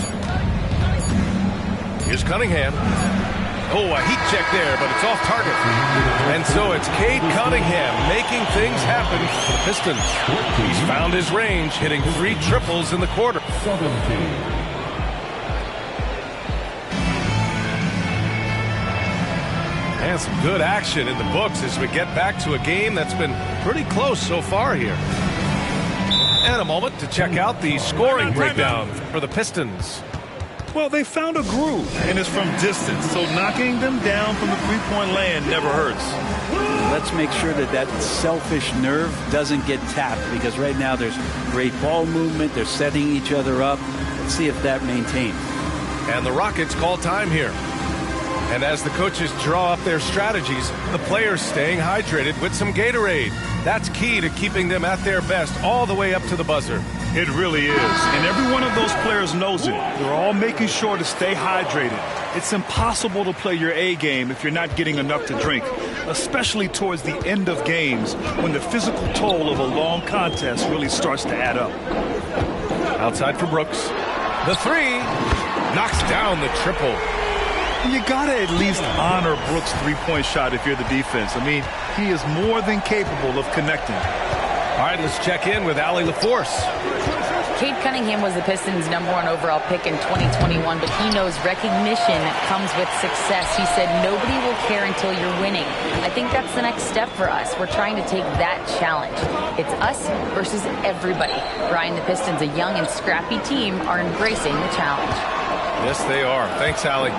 [SPEAKER 2] Here's Cunningham. Oh, a heat check there, but it's off target. And so it's Cade Cunningham making things happen for the Pistons. He's found his range, hitting 3 triples in the quarter. And some good action in the books as we get back to a game that's been pretty close so far here. And a moment to check out the scoring breakdown for the Pistons.
[SPEAKER 3] Well, they found a groove, and it's from distance, so knocking them down from the three-point land never hurts.
[SPEAKER 10] Let's make sure that that selfish nerve doesn't get tapped, because right now there's great ball movement. They're setting each other up. Let's see if that maintains.
[SPEAKER 2] And the Rockets call time here. And as the coaches draw up their strategies, the players staying hydrated with some Gatorade. That's key to keeping them at their best all the way up to the buzzer.
[SPEAKER 3] It really is. And every one of those players knows it. They're all making sure to stay hydrated. It's impossible to play your A game if you're not getting enough to drink, especially towards the end of games when the physical toll of a long contest really starts to add up.
[SPEAKER 2] Outside for Brooks. The 3 knocks down the triple.
[SPEAKER 3] You got to at least honor Brooks' three-point shot if you're the defense. I mean, he is more than capable of connecting.
[SPEAKER 2] All right, let's check in with Allie LaForce.
[SPEAKER 6] Cade Cunningham was the Pistons' #1 overall pick in 2021, but he knows recognition comes with success. He said, nobody will care until you're winning. I think that's the next step for us. We're trying to take that challenge. It's us versus everybody. Brian, the Pistons, a young and scrappy team, are embracing the challenge.
[SPEAKER 2] Yes, they are. Thanks, Allie.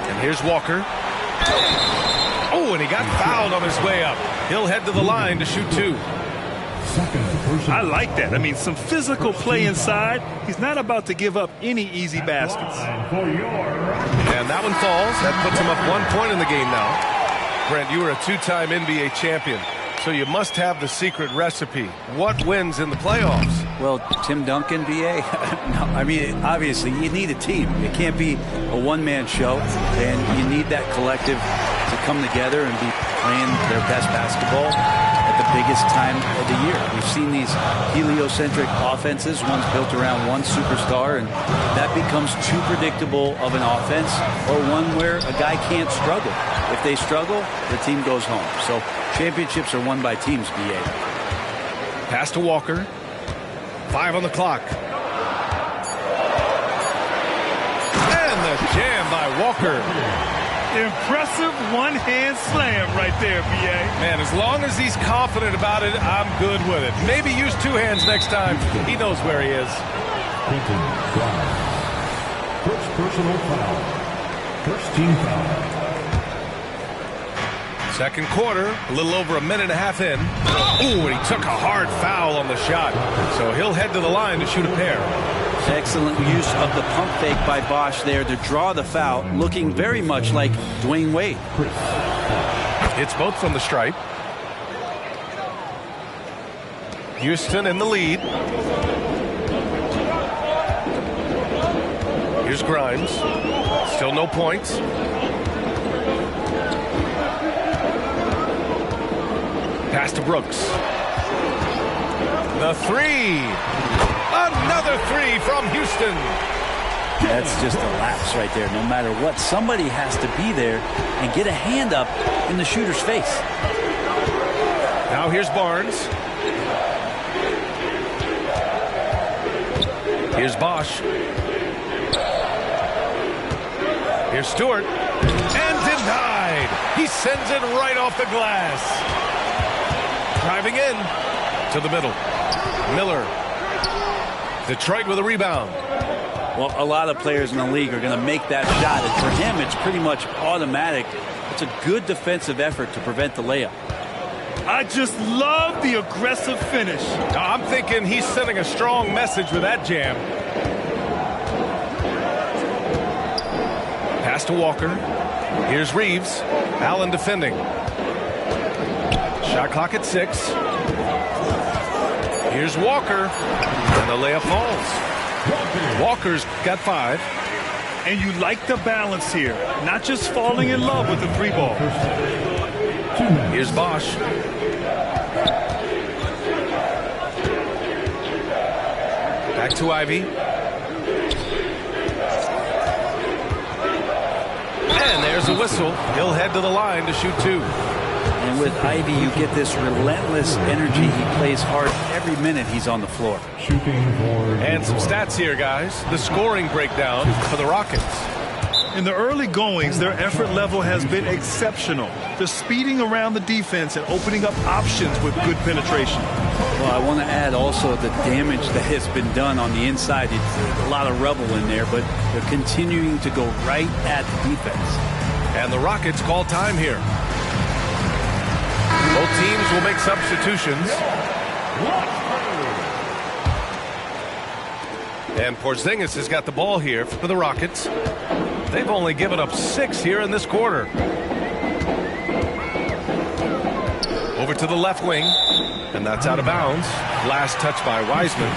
[SPEAKER 2] And here's Walker. Oh, and he got fouled on his way up. He'll head to the line to shoot 2.
[SPEAKER 3] I like that. I mean, some physical play inside. He's not about to give up any easy baskets.
[SPEAKER 2] And that one falls. That puts him up 1 point in the game now. Brent, you were a 2-time NBA champion, so you must have the secret recipe. What wins in the playoffs?
[SPEAKER 10] Well, Tim Duncan, BA, no, I mean, obviously, you need a team. It can't be a one-man show, and you need that collective to come together and be playing their best basketball at the biggest time of the year. We've seen these heliocentric offenses, one's built around one superstar, and that becomes too predictable of an offense, or one where a guy can't struggle. If they struggle, the team goes home. So championships are won by teams, BA.
[SPEAKER 2] Pass to Walker. 5 on the clock. And the jam by Walker.
[SPEAKER 3] Impressive one-hand slam right there, B.A.
[SPEAKER 2] Man, as long as he's confident about it, I'm good with it. Maybe use 2 hands next time. He knows where he is.
[SPEAKER 5] First personal foul. First team foul.
[SPEAKER 2] Second quarter, a little over a minute and a half in. Ooh, and he took a hard foul on the shot. So he'll head to the line to shoot a pair.
[SPEAKER 10] Excellent use of the pump fake by Bosch there to draw the foul, looking very much like Dwayne Wade.
[SPEAKER 2] It's both from the stripe. Houston in the lead. Here's Grimes. Still no points. Pass to Brooks. The 3. Another 3 from Houston.
[SPEAKER 10] That's just a lapse right there. No matter what, somebody has to be there and get a hand up in the shooter's face.
[SPEAKER 2] Now here's Barnes. Here's Bosch. Here's Stewart. And denied. He sends it right off the glass. Driving in to the middle. Miller. Detroit with a rebound.
[SPEAKER 10] Well, a lot of players in the league are going to make that shot, and for him, it's pretty much automatic. It's a good defensive effort to prevent the layup.
[SPEAKER 3] I just love the aggressive finish.
[SPEAKER 2] I'm thinking he's sending a strong message with that jam. Pass to Walker. Here's Reeves. Allen defending. Shot clock at 6. Here's Walker. And the layup falls. Walker's got 5.
[SPEAKER 3] And you like the balance here. Not just falling in love with the 3 ball.
[SPEAKER 2] Here's Bosch. Back to Ivy. And there's a whistle. He'll head to the line to shoot 2.
[SPEAKER 10] And with Ivy, you get this relentless energy. He plays hard every minute he's on the floor.
[SPEAKER 2] And some stats here, guys. The scoring breakdown for the Rockets.
[SPEAKER 3] In the early goings, their effort level has been exceptional. They're speeding around the defense and opening up options with good penetration.
[SPEAKER 10] Well, I want to add also the damage that has been done on the inside. It's a lot of rubble in there, but they're continuing to go right at the defense.
[SPEAKER 2] And the Rockets call time here. Both teams will make substitutions. And Porzingis has got the ball here for the Rockets. They've only given up 6 here in this quarter. Over to the left wing, and that's out of bounds. Last touch by Wiseman.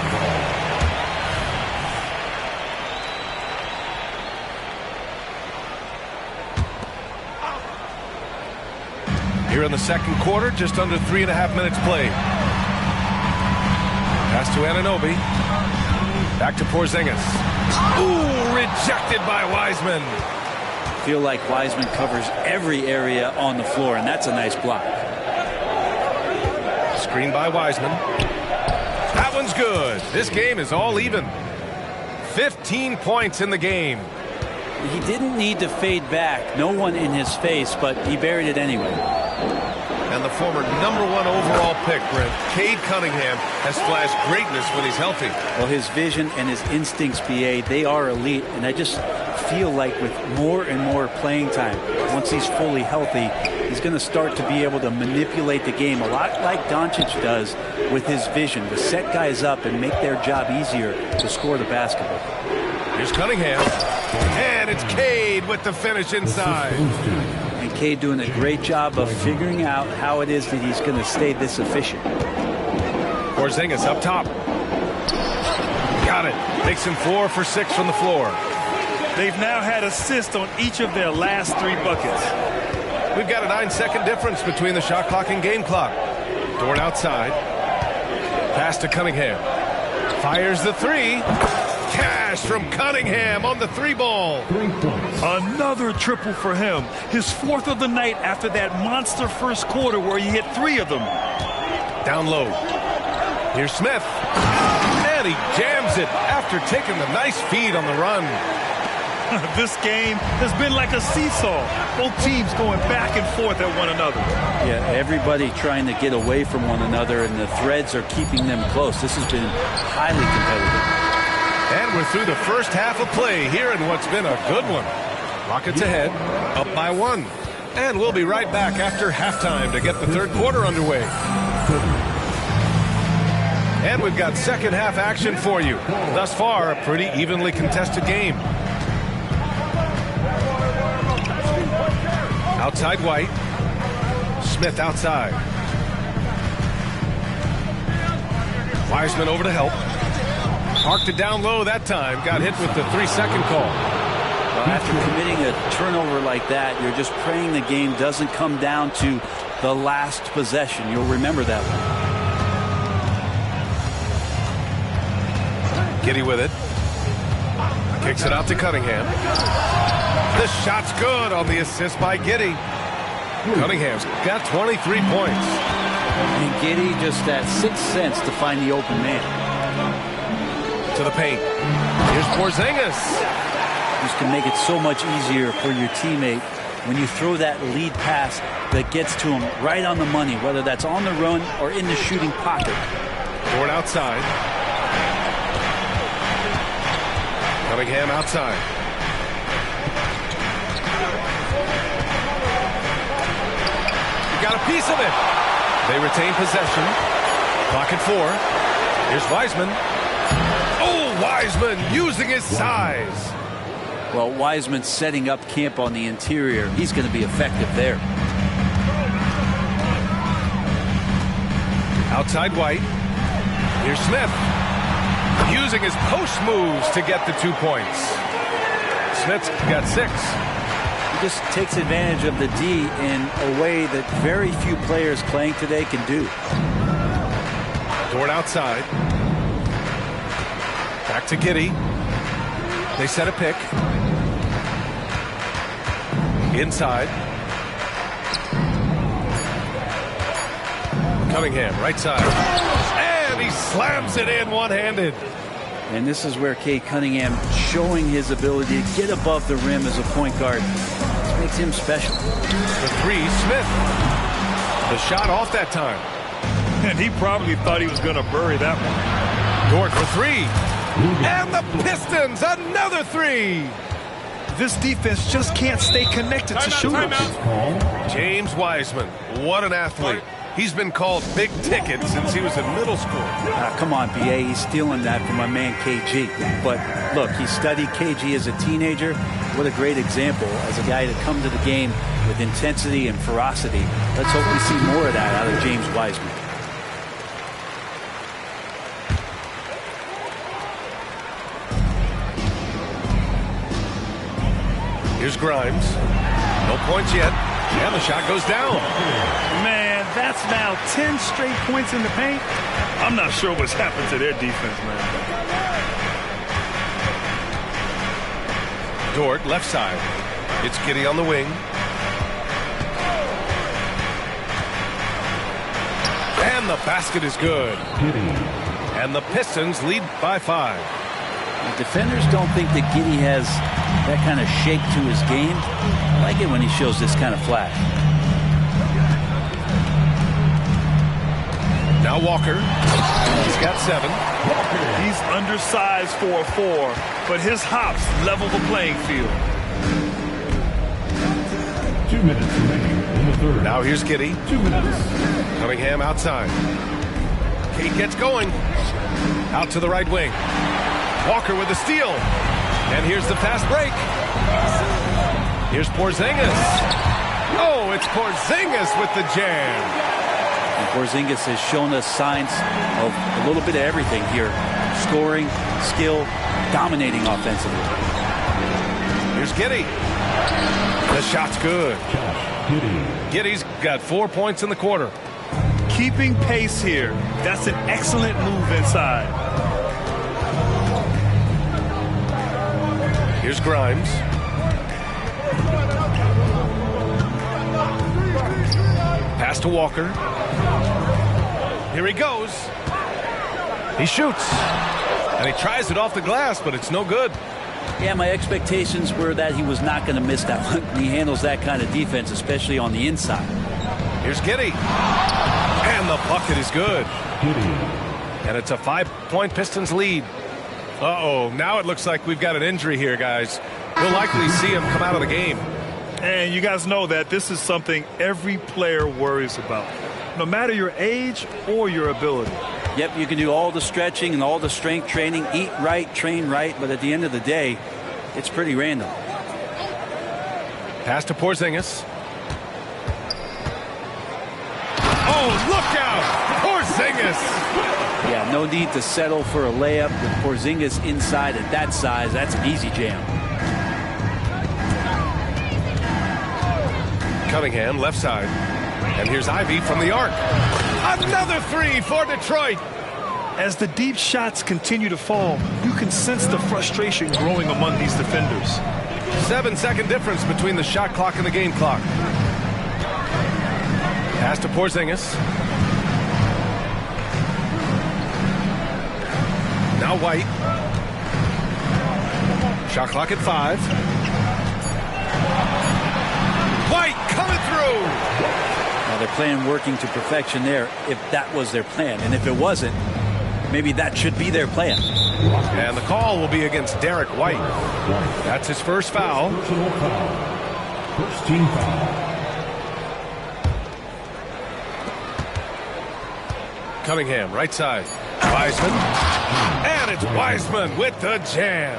[SPEAKER 2] Here in the second quarter, just under 3.5 minutes played. Pass to Anunoby. Back to Porzingis. Ooh, rejected by Wiseman.
[SPEAKER 10] Feel like Wiseman covers every area on the floor, and that's a nice block.
[SPEAKER 2] Screen by Wiseman. That one's good. This game is all even. 15 points in the game.
[SPEAKER 10] He didn't need to fade back. No one in his face, but he buried it anyway.
[SPEAKER 2] And the former #1 overall pick, Brent, Cade Cunningham, has flashed greatness when he's healthy.
[SPEAKER 10] Well, his vision and his instincts, BA, they are elite. And I just feel like with more and more playing time, once he's fully healthy, he's going to start to be able to manipulate the game a lot like Doncic does with his vision, to set guys up and make their job easier to score the basketball.
[SPEAKER 2] Here's Cunningham. And it's Cade with the finish inside.
[SPEAKER 10] And Cade doing a great job of figuring out how it is that he's going to stay this efficient.
[SPEAKER 2] Porzingis up top. Got it. Makes him 4 for 6 from the floor.
[SPEAKER 3] They've now had assists on each of their last 3 buckets.
[SPEAKER 2] We've got a 9-second difference between the shot clock and game clock. Dort outside. Pass to Cunningham. Fires the 3. Cash from Cunningham on the 3-ball.
[SPEAKER 3] Another triple for him. His 4th of the night after that monster first quarter where he hit 3 of them.
[SPEAKER 2] Down low. Here's Smith. And he jams it after taking the nice feed on the run.
[SPEAKER 3] This game has been like a seesaw. Both teams going back and forth at one another.
[SPEAKER 10] Yeah, everybody trying to get away from one another, and the threads are keeping them close. This has been highly competitive.
[SPEAKER 2] And we're through the first half of play here in what's been a good one. Rockets ahead, up by 1. And we'll be right back after halftime to get the third quarter underway. And we've got second half action for you. Thus far, a pretty evenly contested game. Outside White. Smith outside. Wiseman over to help. Parked it down low that time. Got hit with the 3-second call.
[SPEAKER 10] Well, after committing a turnover like that, you're just praying the game doesn't come down to the last possession. You'll remember that one.
[SPEAKER 2] Giddey with it. Kicks it out to Cunningham. The shot's good on the assist by Giddey. Cunningham's got 23 points.
[SPEAKER 10] And Giddey just that 6th sense to find the open man.
[SPEAKER 2] To the paint. Here's Porzingis.
[SPEAKER 10] Just can make it so much easier for your teammate when you throw that lead pass that gets to him right on the money, whether that's on the run or in the shooting pocket.
[SPEAKER 2] Dort outside. Cunningham outside. He got a piece of it. They retain possession. Clock at 4. Here's Wiseman. Oh, Wiseman using his size.
[SPEAKER 10] Well, Wiseman setting up camp on the interior. He's going to be effective there.
[SPEAKER 2] Outside White. Here's Smith. Using his post moves to get the 2 points. Smith's got 6.
[SPEAKER 10] He just takes advantage of the D in a way that very few players playing today can do.
[SPEAKER 2] Dort outside. Back to Giddey. They set a pick. Inside. Cunningham, right side. And he slams it in one-handed.
[SPEAKER 10] And this is where Cade Cunningham showing his ability to get above the rim as a point guard. This makes him special.
[SPEAKER 2] The 3, Smith. The shot off that time.
[SPEAKER 3] And he probably thought he was going to bury that one.
[SPEAKER 2] Dort for 3. And the Pistons, another 3.
[SPEAKER 3] This defense just can't stay connected to shooters.
[SPEAKER 2] James Wiseman, what an athlete. He's been called big ticket since he was in middle school.
[SPEAKER 10] Come on, BA. He's stealing that from my man KG. But look, he studied KG as a teenager. What a great example as a guy to come to the game with intensity and ferocity. Let's hope we see more of that out of James Wiseman.
[SPEAKER 2] Here's Grimes. No points yet. And the shot goes down.
[SPEAKER 3] Man, that's now 10 straight points in the paint. I'm not sure what's happened to their defense, man.
[SPEAKER 2] Dort, left side. It's Giddey on the wing. And the basket is good. And the Pistons lead by 5.
[SPEAKER 10] The defenders don't think that Giddey has that kind of shake to his game. I like it when he shows this kind of flash.
[SPEAKER 2] Now Walker. He's got 7.
[SPEAKER 3] He's undersized for a 4, but his hops level the playing field.
[SPEAKER 5] 2 minutes remaining in the third.
[SPEAKER 2] Now here's Giddey.
[SPEAKER 5] 2 minutes.
[SPEAKER 2] Cunningham outside. Kate gets going. Out to the right wing. Walker with the steal. And here's the fast break. Here's Porzingis. Oh, it's Porzingis with the jam.
[SPEAKER 10] And Porzingis has shown us signs of a little bit of everything here. Scoring, skill, dominating offensively.
[SPEAKER 2] Here's Giddey. The shot's good. Giddey's got 4 points in the quarter.
[SPEAKER 3] Keeping pace here. That's an excellent move inside.
[SPEAKER 2] Here's Grimes. Pass to Walker. Here he goes. He shoots. And he tries it off the glass, but it's no good.
[SPEAKER 10] Yeah, my expectations were that he was not going to miss that one. He handles that kind of defense, especially on the inside.
[SPEAKER 2] Here's Giddey. And the bucket is good. And it's a 5-point Pistons lead. Uh-oh, now it looks like we've got an injury here, guys. We'll likely see him come out of the game.
[SPEAKER 3] And you guys know that this is something every player worries about, no matter your age or your ability.
[SPEAKER 10] Yep, you can do all the stretching and all the strength training, eat right, train right, but at the end of the day, it's pretty random.
[SPEAKER 2] Pass to Porzingis. Oh, look out! Porzingis!
[SPEAKER 10] Yeah, no need to settle for a layup with Porzingis inside at that size. That's an easy jam.
[SPEAKER 2] Cunningham, left side. And here's Ivey from the arc. Another 3 for Detroit.
[SPEAKER 3] As the deep shots continue to fall, you can sense the frustration growing among these defenders.
[SPEAKER 2] 7-second difference between the shot clock and the game clock. Pass to Porzingis. Now White. Shot clock at 5. White coming through.
[SPEAKER 10] Now they're playing working to perfection there if that was their plan. And if it wasn't, maybe that should be their plan.
[SPEAKER 2] And the call will be against Derek White. That's his first foul.
[SPEAKER 5] First team foul.
[SPEAKER 2] Cunningham, right side. Wiseman. And it's Wiseman with the jam.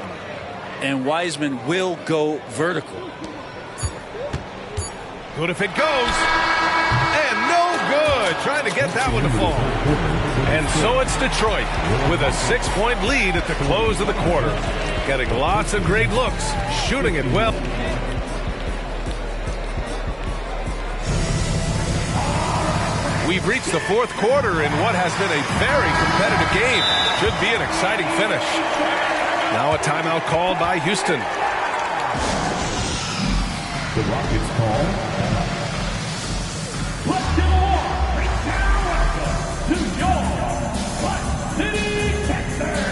[SPEAKER 10] And Wiseman will go vertical.
[SPEAKER 2] Good if it goes. And no good. Trying to get that one to fall. And so it's Detroit with a 6-point lead at the close of the quarter. Getting lots of great looks. Shooting it well. We've reached the fourth quarter in what has been a very competitive game. Should be an exciting finish. Now a timeout called by Houston.
[SPEAKER 5] The Rockets call. Let's give a warm to your Hut City, Texas.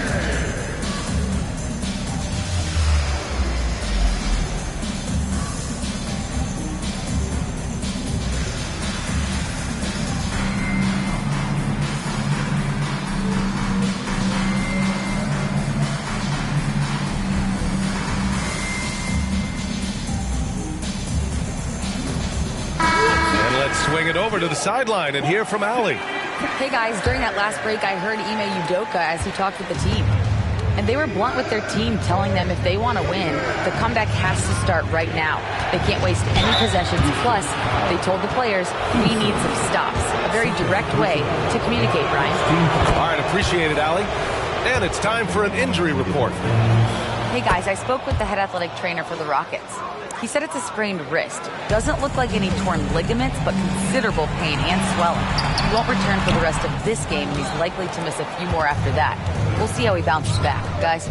[SPEAKER 2] Swing it over to the sideline and hear from Allie.
[SPEAKER 6] Hey guys, during that last break, I heard Ime Udoka as he talked with the team. And they were blunt with their team, telling them if they want to win, the comeback has to start right now. They can't waste any possessions. Plus, they told the players, we need some stops. A very direct way to communicate, Brian.
[SPEAKER 2] All right, appreciate it, Allie. And it's time for an injury report.
[SPEAKER 6] Hey guys, I spoke with the head athletic trainer for the Rockets. He said it's a sprained wrist. Doesn't look like any torn ligaments, but considerable pain and swelling. He won't return for the rest of this game, and he's likely to miss a few more after that. We'll see how he bounces back, guys.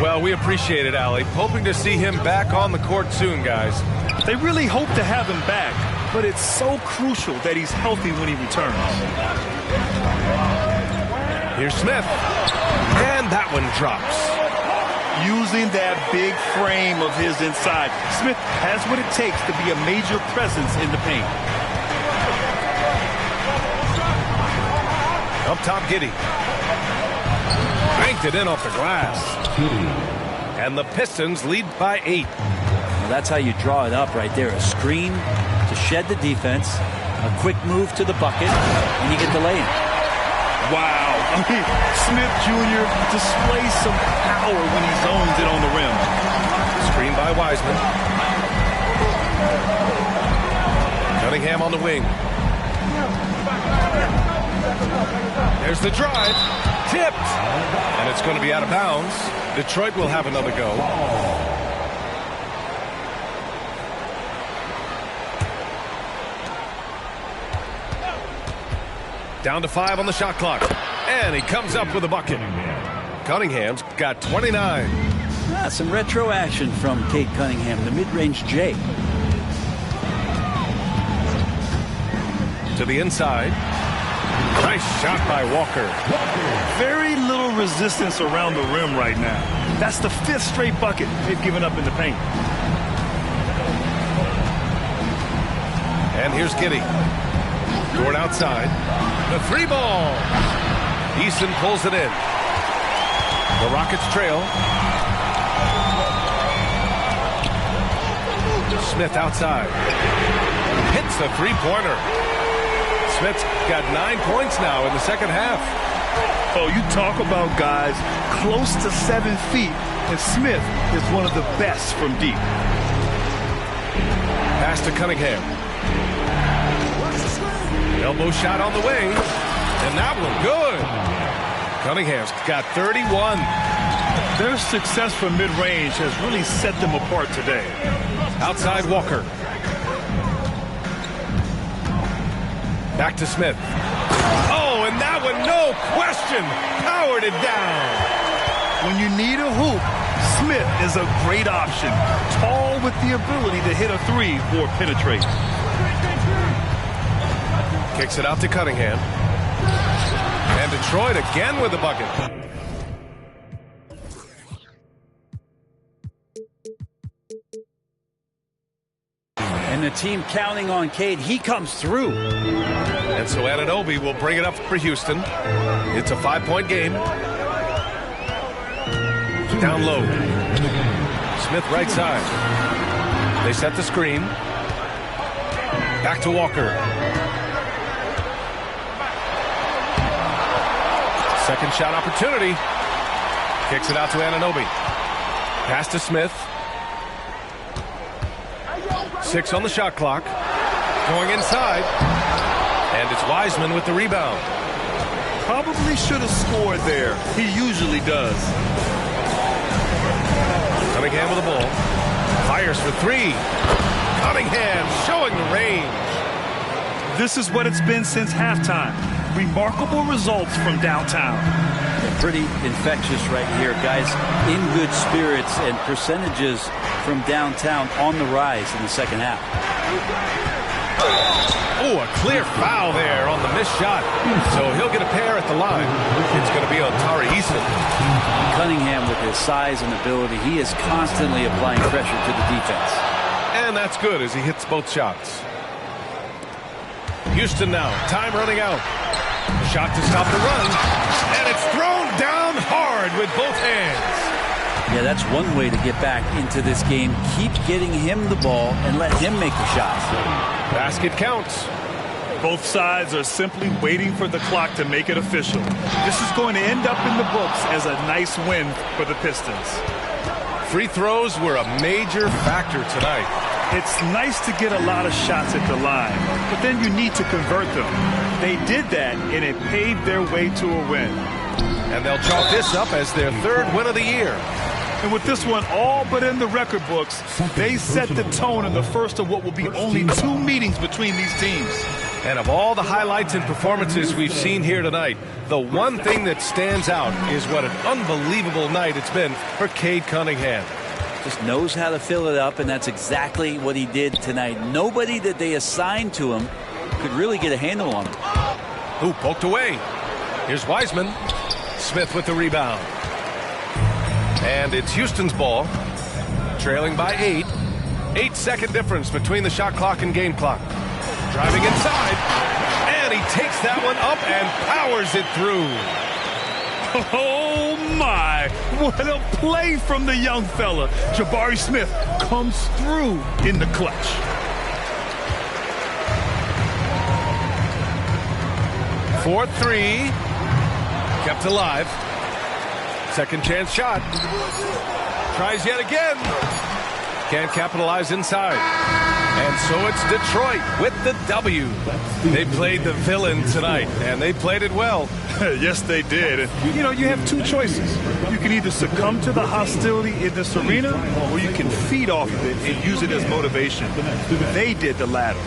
[SPEAKER 2] Well, we appreciate it, Allie. Hoping to see him back on the court soon, guys.
[SPEAKER 3] They really hope to have him back, but it's so crucial that he's healthy when he returns.
[SPEAKER 2] Here's Smith. And that one drops.
[SPEAKER 3] Using that big frame of his inside, Smith has what it takes to be a major presence in the paint.
[SPEAKER 2] Up top, Giddey. Banked it in off the glass. And the Pistons lead by 8.
[SPEAKER 10] Well, that's how you draw it up right there. A screen to shed the defense, a quick move to the bucket, and you get the lay-in.
[SPEAKER 3] Wow. I mean, Smith Jr. displays some power when he zones it on the rim.
[SPEAKER 2] Screen by Wiseman. Cunningham on the wing. There's the drive. Tipped. And it's going to be out of bounds. Detroit will have another go. Down to 5 on the shot clock. And he comes up with a bucket. Cunningham's got 29.
[SPEAKER 10] Some retro action from Cade Cunningham, the mid-range J.
[SPEAKER 2] To the inside. Nice shot by Walker.
[SPEAKER 3] Very little resistance around the rim right now. That's the 5th straight bucket they've given up in the paint.
[SPEAKER 2] And here's Giddey. Dort outside. The 3 ball. Easton pulls it in. The Rockets trail. Smith outside. Hits the 3-pointer. Smith's got 9 points now in the second half.
[SPEAKER 3] Oh, you talk about guys close to 7 feet, and Smith is one of the best from deep.
[SPEAKER 2] Pass to Cunningham. Elbow shot on the wing, and that one good. Cunningham's got 31.
[SPEAKER 3] Their success from mid-range has really set them apart today.
[SPEAKER 2] Outside Walker. Back to Smith. Oh, and that one, no question, powered it down.
[SPEAKER 3] When you need a hoop, Smith is a great option. Tall with the ability to hit a 3 or penetrate.
[SPEAKER 2] Kicks it out to Cunningham. And Detroit again with the bucket.
[SPEAKER 10] And the team counting on Cade. He comes through.
[SPEAKER 2] And so Anunoby will bring it up for Houston. It's a 5-point game. Down low. Smith right side. They set the screen. Back to Walker. Second shot opportunity. Kicks it out to Anunoby. Pass to Smith. 6 on the shot clock. Going inside. And it's Wiseman with the rebound.
[SPEAKER 3] Probably should have scored there. He usually does.
[SPEAKER 2] Cunningham with the ball. Fires for 3. Cunningham showing the range.
[SPEAKER 3] This is what it's been since halftime. Remarkable results from downtown.
[SPEAKER 10] They're pretty infectious right here. Guys in good spirits, and percentages from downtown on the rise in the second half.
[SPEAKER 2] Oh, a clear foul there on the missed shot. So he'll get a pair at the line. It's going to be on Tari Eason.
[SPEAKER 10] Cunningham, with his size and ability, he is constantly applying pressure to the defense.
[SPEAKER 2] And that's good as he hits both shots. Houston now, time running out. Shot to stop the run, and it's thrown down hard with both hands.
[SPEAKER 10] Yeah, that's one way to get back into this game. Keep getting him the ball and let him make the shots.
[SPEAKER 2] Basket counts.
[SPEAKER 3] Both sides are simply waiting for the clock to make it official. This is going to end up in the books as a nice win for the Pistons.
[SPEAKER 2] Free throws were a major factor tonight.
[SPEAKER 3] It's nice to get a lot of shots at the line, but then you need to convert them. They did that, and it paved their way to a win.
[SPEAKER 2] And they'll chalk this up as their 3rd win of the year.
[SPEAKER 3] And with this one all but in the record books, they set the tone in the first of what will be only 2 meetings between these teams.
[SPEAKER 2] And of all the highlights and performances we've seen here tonight, the one thing that stands out is what an unbelievable night it's been for Cade Cunningham.
[SPEAKER 10] Just knows how to fill it up, and that's exactly what he did tonight. Nobody that they assigned to him could really get a handle on him.
[SPEAKER 2] Who poked away? Here's Wiseman. Smith with the rebound. And it's Houston's ball, trailing by 8. 8-second difference between the shot clock and game clock. Driving inside, and he takes that one up and powers it through.
[SPEAKER 3] Oh, my. What a play from the young fella. Jabari Smith comes through in the clutch.
[SPEAKER 2] For 3. Kept alive. Second chance shot. Tries yet again. Can't capitalize inside. And so it's Detroit with the W. They played the villain tonight, and they played it well.
[SPEAKER 3] Yes, they did. And, you have 2 choices. You can either succumb to the hostility in this arena, or you can feed off of it and use it as motivation. They did the latter.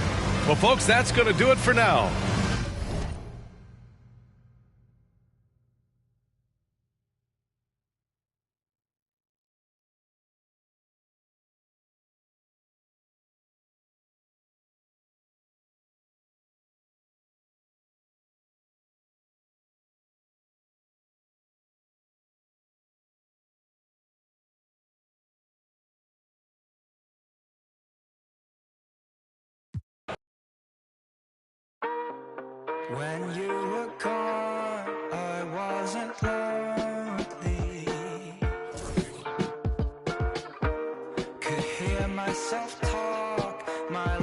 [SPEAKER 2] Well, folks, that's going to do it for now.
[SPEAKER 7] When you were gone, I wasn't lonely. Could hear myself talk, my